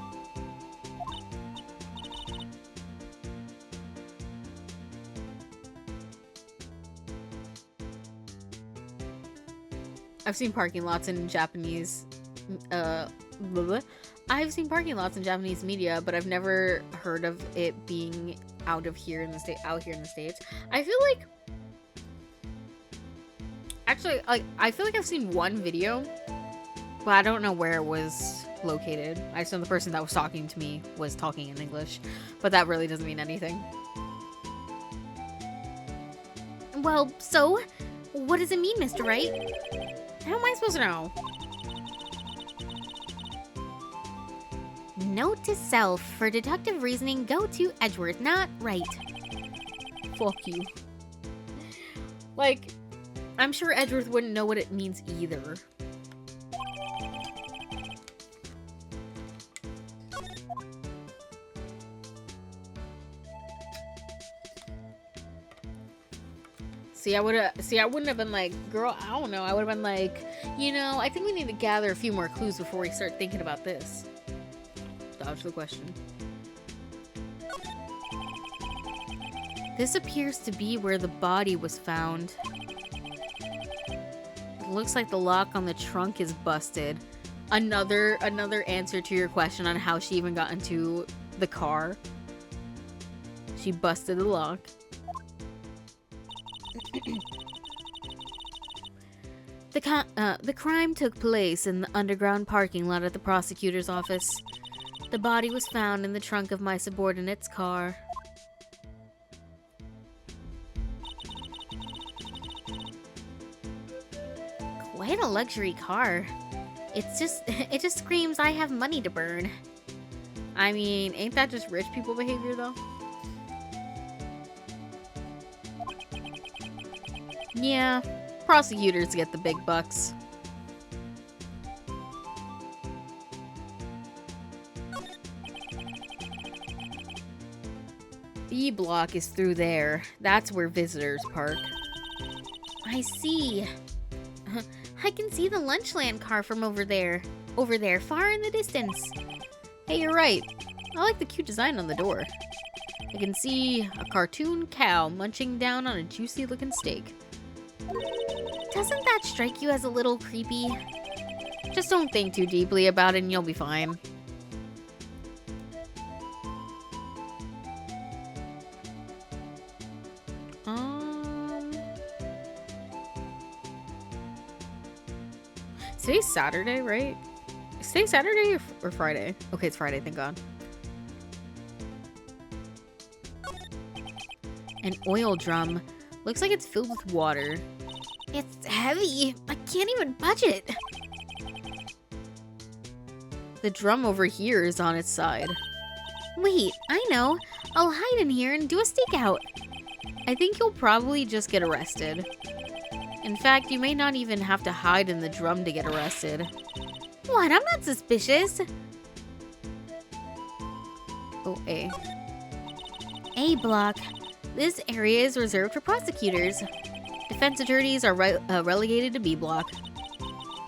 A: I've seen parking lots in Japanese, I've seen parking lots in Japanese media, but I've never heard of it being out here in the States. I feel like, actually, I feel like I've seen one video, but I don't know where it was located. I assume the person that was talking to me was talking in English, but that really doesn't mean anything.
B: Well, so, what does it mean, Mr. Wright?
A: How am I supposed to know?
B: Note to self, for deductive reasoning, go to Edgeworth, not Wright.
A: Fuck you. Like, I'm sure Edgeworth wouldn't know what it means either. See, I wouldn't have been like, girl, I don't know. I would have been like, you know, I think we need to gather a few more clues before we start thinking about this. Dodge the question. This appears to be where the body was found. It looks like the lock on the trunk is busted. Another answer to your question on how she even got into the car. She busted the lock.
B: The crime took place in the underground parking lot at the prosecutor's office. The body was found in the trunk of my subordinate's car. Quite a luxury car. It just screams I have money to burn.
A: I mean, ain't that just rich people behavior though? Yeah, prosecutors get the big bucks. B block is through there. That's where visitors park.
B: I see. I can see the Lunchland car from over there. Over there, far in the distance.
A: Hey, you're right. I like the cute design on the door. I can see a cartoon cow munching down on a juicy looking steak.
B: Doesn't that strike you as a little creepy?
A: Just don't think too deeply about it and you'll be fine. Today's Saturday, right? Is today Saturday or Friday? Okay, it's Friday, thank God. An oil drum. Looks like it's filled with water.
B: It's heavy. I can't even budge it.
A: The drum over here is on its side.
B: Wait, I know. I'll hide in here and do a stakeout.
A: I think you'll probably just get arrested. In fact, you may not even have to hide in the drum to get arrested.
B: What? I'm not suspicious.
A: Oh, A.
B: A block. This area is reserved for prosecutors.
A: Defense attorneys are relegated to B block.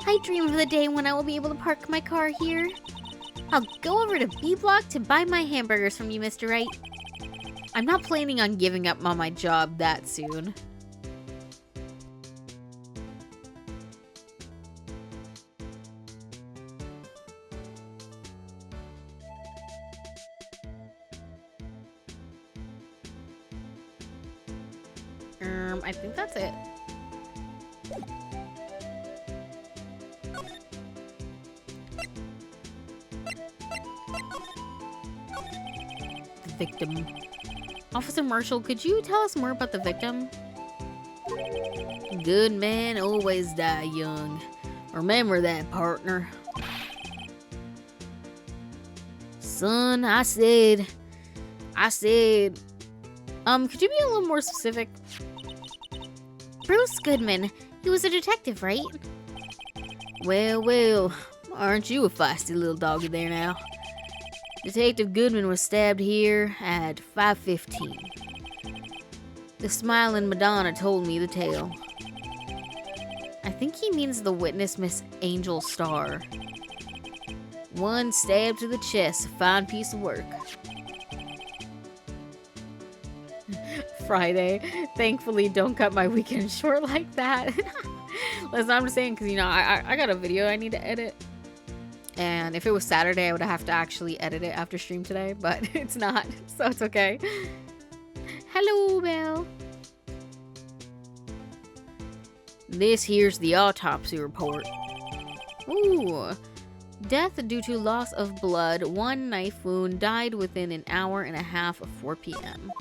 B: I dream of the day when I will be able to park my car here. I'll go over to B block to buy my hamburgers from you, Mr. Wright.
A: I'm not planning on giving up on my job that soon. I think that's it. The victim. Officer Marshall, could you tell us more about the victim? Good men always die young. Remember that, partner. Son, I said, could you be a little more specific?
B: Bruce Goodman. He was a detective, right?
A: Well, aren't you a feisty little doggy there now? Detective Goodman was stabbed here at 5:15. The smiling Madonna told me the tale.
B: I think he means the witness, Miss Angel Starr.
A: One stab to the chest, a fine piece of work. Friday. Thankfully, don't cut my weekend short like that. Listen, I'm just saying, because, you know, I got a video I need to edit. And if it was Saturday, I would have to actually edit it after stream today. But it's not, so it's okay. Hello, Belle. This here's the autopsy report. Ooh. Death due to loss of blood, 1 knife wound, died within an hour and a half of 4 p.m.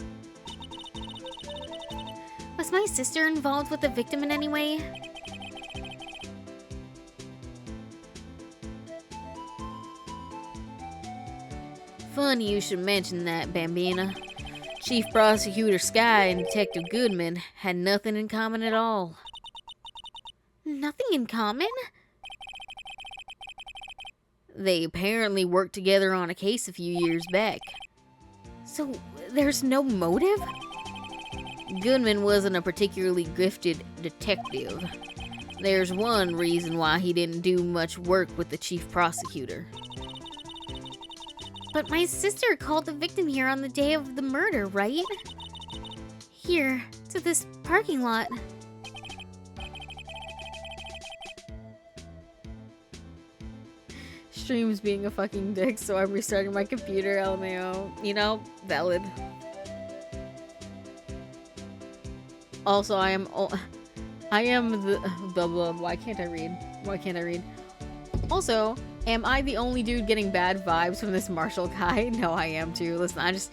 B: Was my sister involved with the victim in any way?
A: Funny you should mention that, Bambina. Chief Prosecutor Sky and Detective Goodman had nothing in common at all.
B: Nothing in common?
A: They apparently worked together on a case a few years back.
B: So, there's no motive?
A: Goodman wasn't a particularly gifted detective. There's one reason why he didn't do much work with the chief prosecutor.
B: But my sister called the victim here on the day of the murder, right? Here, to this parking lot.
A: Stream's being a fucking dick, so I'm restarting my computer, LMAO. You know, valid. Also, I am the blah blah. Why can't I read? Also, am I the only dude getting bad vibes from this Marshall guy? No, I am too. Listen, I just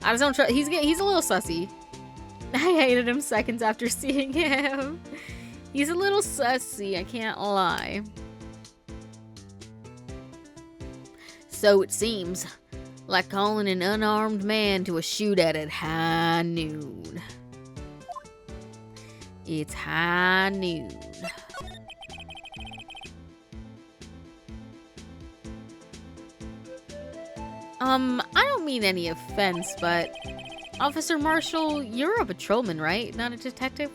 A: don't trust. He's a little sussy. I hated him seconds after seeing him. He's a little sussy. I can't lie. So it seems, like calling an unarmed man to a shootout at high noon. It's high noon. I don't mean any offense, but Officer Marshall, you're a patrolman, right? Not a detective?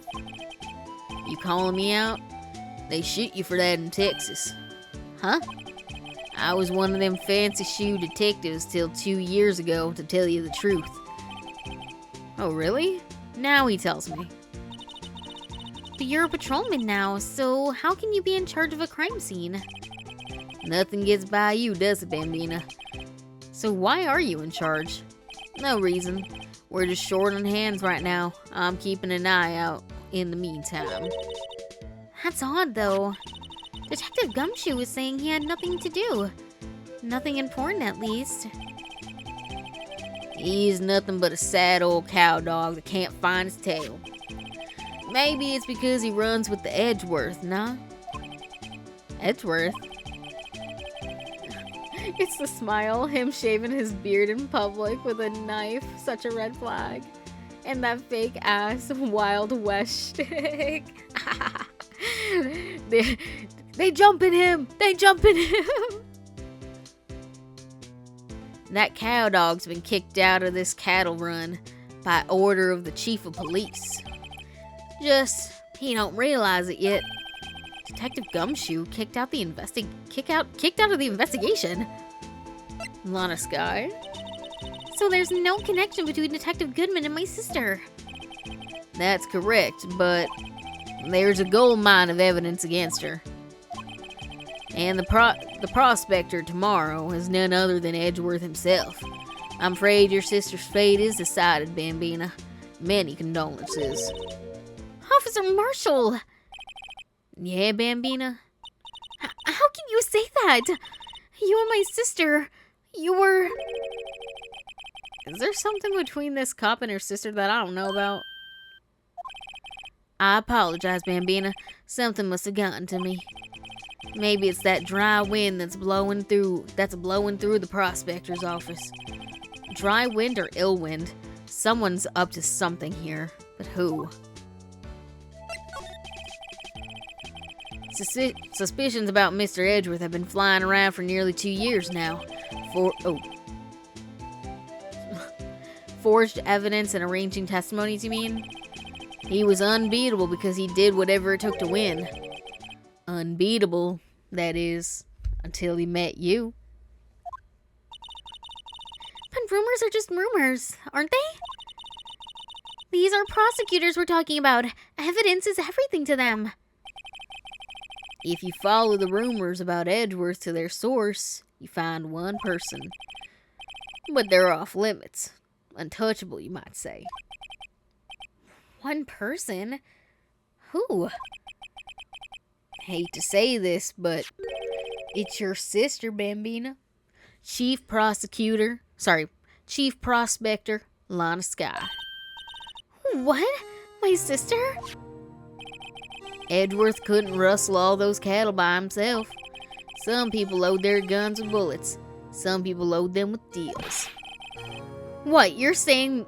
A: You calling me out? They shoot you for that in Texas. Huh? I was one of them fancy shoe detectives till 2 years ago, to tell you the truth. Oh, really? Now he tells me.
B: But you're a patrolman now, so how can you be in charge of a crime scene?
A: Nothing gets by you, does it, Bambina? So why are you in charge? No reason. We're just short on hands right now. I'm keeping an eye out in the meantime.
B: That's odd, though. Detective Gumshoe was saying he had nothing to do. Nothing important, at least.
A: He's nothing but a sad old cow dog that can't find his tail. Maybe it's because he runs with the Edgeworth, nah? Edgeworth? It's the smile, him shaving his beard in public with a knife, such a red flag. And that fake ass Wild West shtick. They jumping him! They jumping him! That cow dog's been kicked out of this cattle run by order of the chief of police. Just, he don't realize it yet. Detective Gumshoe kicked out of the investigation. Lana Sky.
B: So there's no connection between Detective Goodman and my sister.
A: That's correct, but there's a gold mine of evidence against her. And the prospector tomorrow is none other than Edgeworth himself. I'm afraid your sister's fate is decided, Bambina. Many condolences.
B: Officer Marshall!
A: Yeah, Bambina?
B: How can you say that? You and my sister, you were...
A: Is there something between this cop and her sister that I don't know about?
B: I apologize, Bambina. Something must have gotten to me. Maybe it's that dry wind that's blowing through the prospector's office. Dry wind or ill wind? Someone's up to something here, but who? Suspicions about Mr. Edgeworth have been flying around for nearly 2 years now. Forged evidence and arranging testimonies, you mean? He was unbeatable because he did whatever it took to win. Unbeatable, that is, until he met you.
A: But rumors are just rumors, aren't they? These are prosecutors we're talking about. Evidence is everything to them.
B: If you follow the rumors about Edgeworth to their source, you find one person. But they're off limits. Untouchable, you might say.
A: One person? Who?
B: Hate to say this, but it's your sister, Bambina. Chief Prospector, Lana Sky.
A: What? My sister?
B: Edgeworth couldn't rustle all those cattle by himself. Some people load their guns with bullets. Some people load them with deals.
A: What, you're saying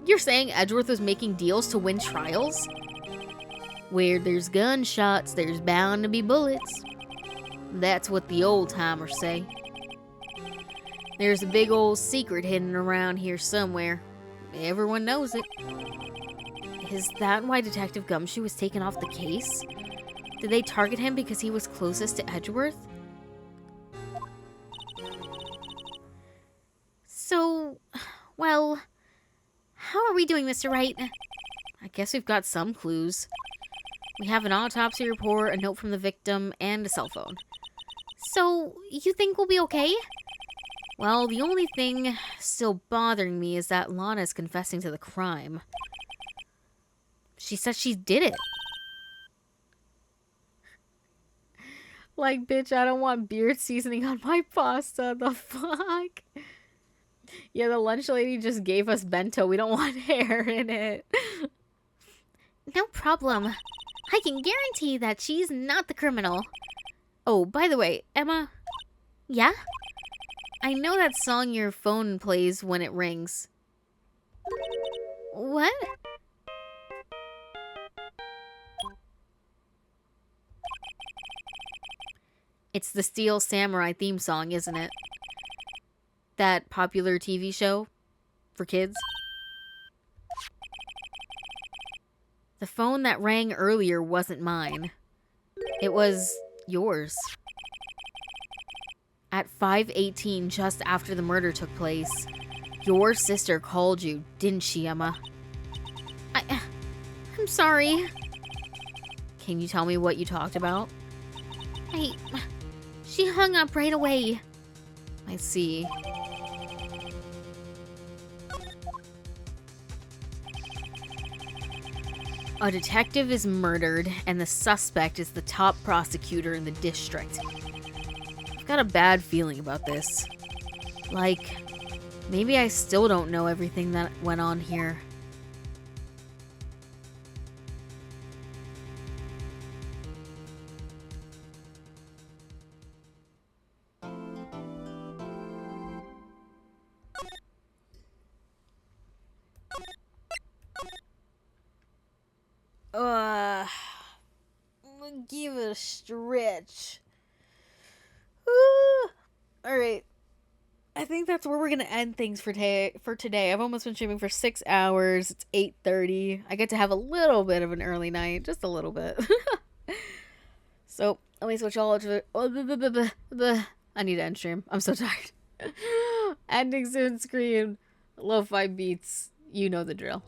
A: Edgeworth was making deals to win trials?
B: Where there's gunshots, there's bound to be bullets. That's what the old-timers say. There's a big old secret hidden around here somewhere. Everyone knows it.
A: Is that why Detective Gumshoe was taken off the case? Did they target him because he was closest to Edgeworth? So, well, how are we doing, Mr. Wright?
B: I guess we've got some clues. We have an autopsy report, a note from the victim, and a cell phone.
A: So, you think we'll be okay?
B: Well, the only thing still bothering me is that Lana is confessing to the crime. She said she did it.
A: Like, bitch, I don't want beard seasoning on my pasta. The fuck? Yeah, the lunch lady just gave us bento. We don't want hair in it. No problem. I can guarantee that she's not the criminal.
B: Oh, by the way, Emma.
A: Yeah?
B: I know that song your phone plays when it rings.
A: What?
B: It's the Steel Samurai theme song, isn't it? That popular TV show for kids. The phone that rang earlier wasn't mine. It was yours. At 5:18, just after the murder took place, your sister called you, didn't she, Emma?
A: I'm sorry.
B: Can you tell me what you talked about?
A: She hung up right away.
B: I see. A detective is murdered, and the suspect is the top prosecutor in the district. I've got a bad feeling about this. Like, maybe I still don't know everything that went on here. Give it a stretch. Alright. I think that's where we're gonna end things for today. I've almost been streaming for 6 hours. It's 8:30. I get to have a little bit of an early night. Just a little bit. So, let me switch all to... I need to end stream. I'm so tired. Ending soon screen. Lo-fi beats. You know the drill.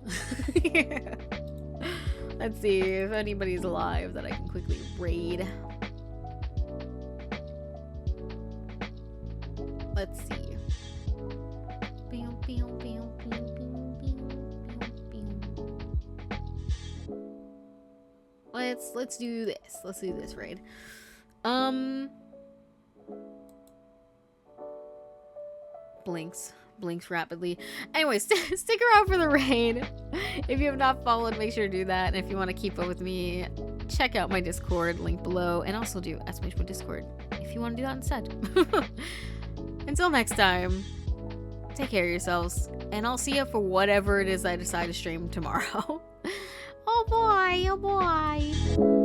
B: Yeah. Let's see if anybody's alive that I can quickly raid. Let's see. Let's do this. Let's do this raid. Blinks.
A: blinks rapidly. Anyway, stick around for the raid. If you have not followed, make sure to do that. And if you want to keep up with me, check out my Discord, link below, and also do Estimation with Discord if you want to do that instead. Until next time, take care of yourselves, and I'll see you for whatever it is I decide to stream tomorrow. Oh boy, oh boy.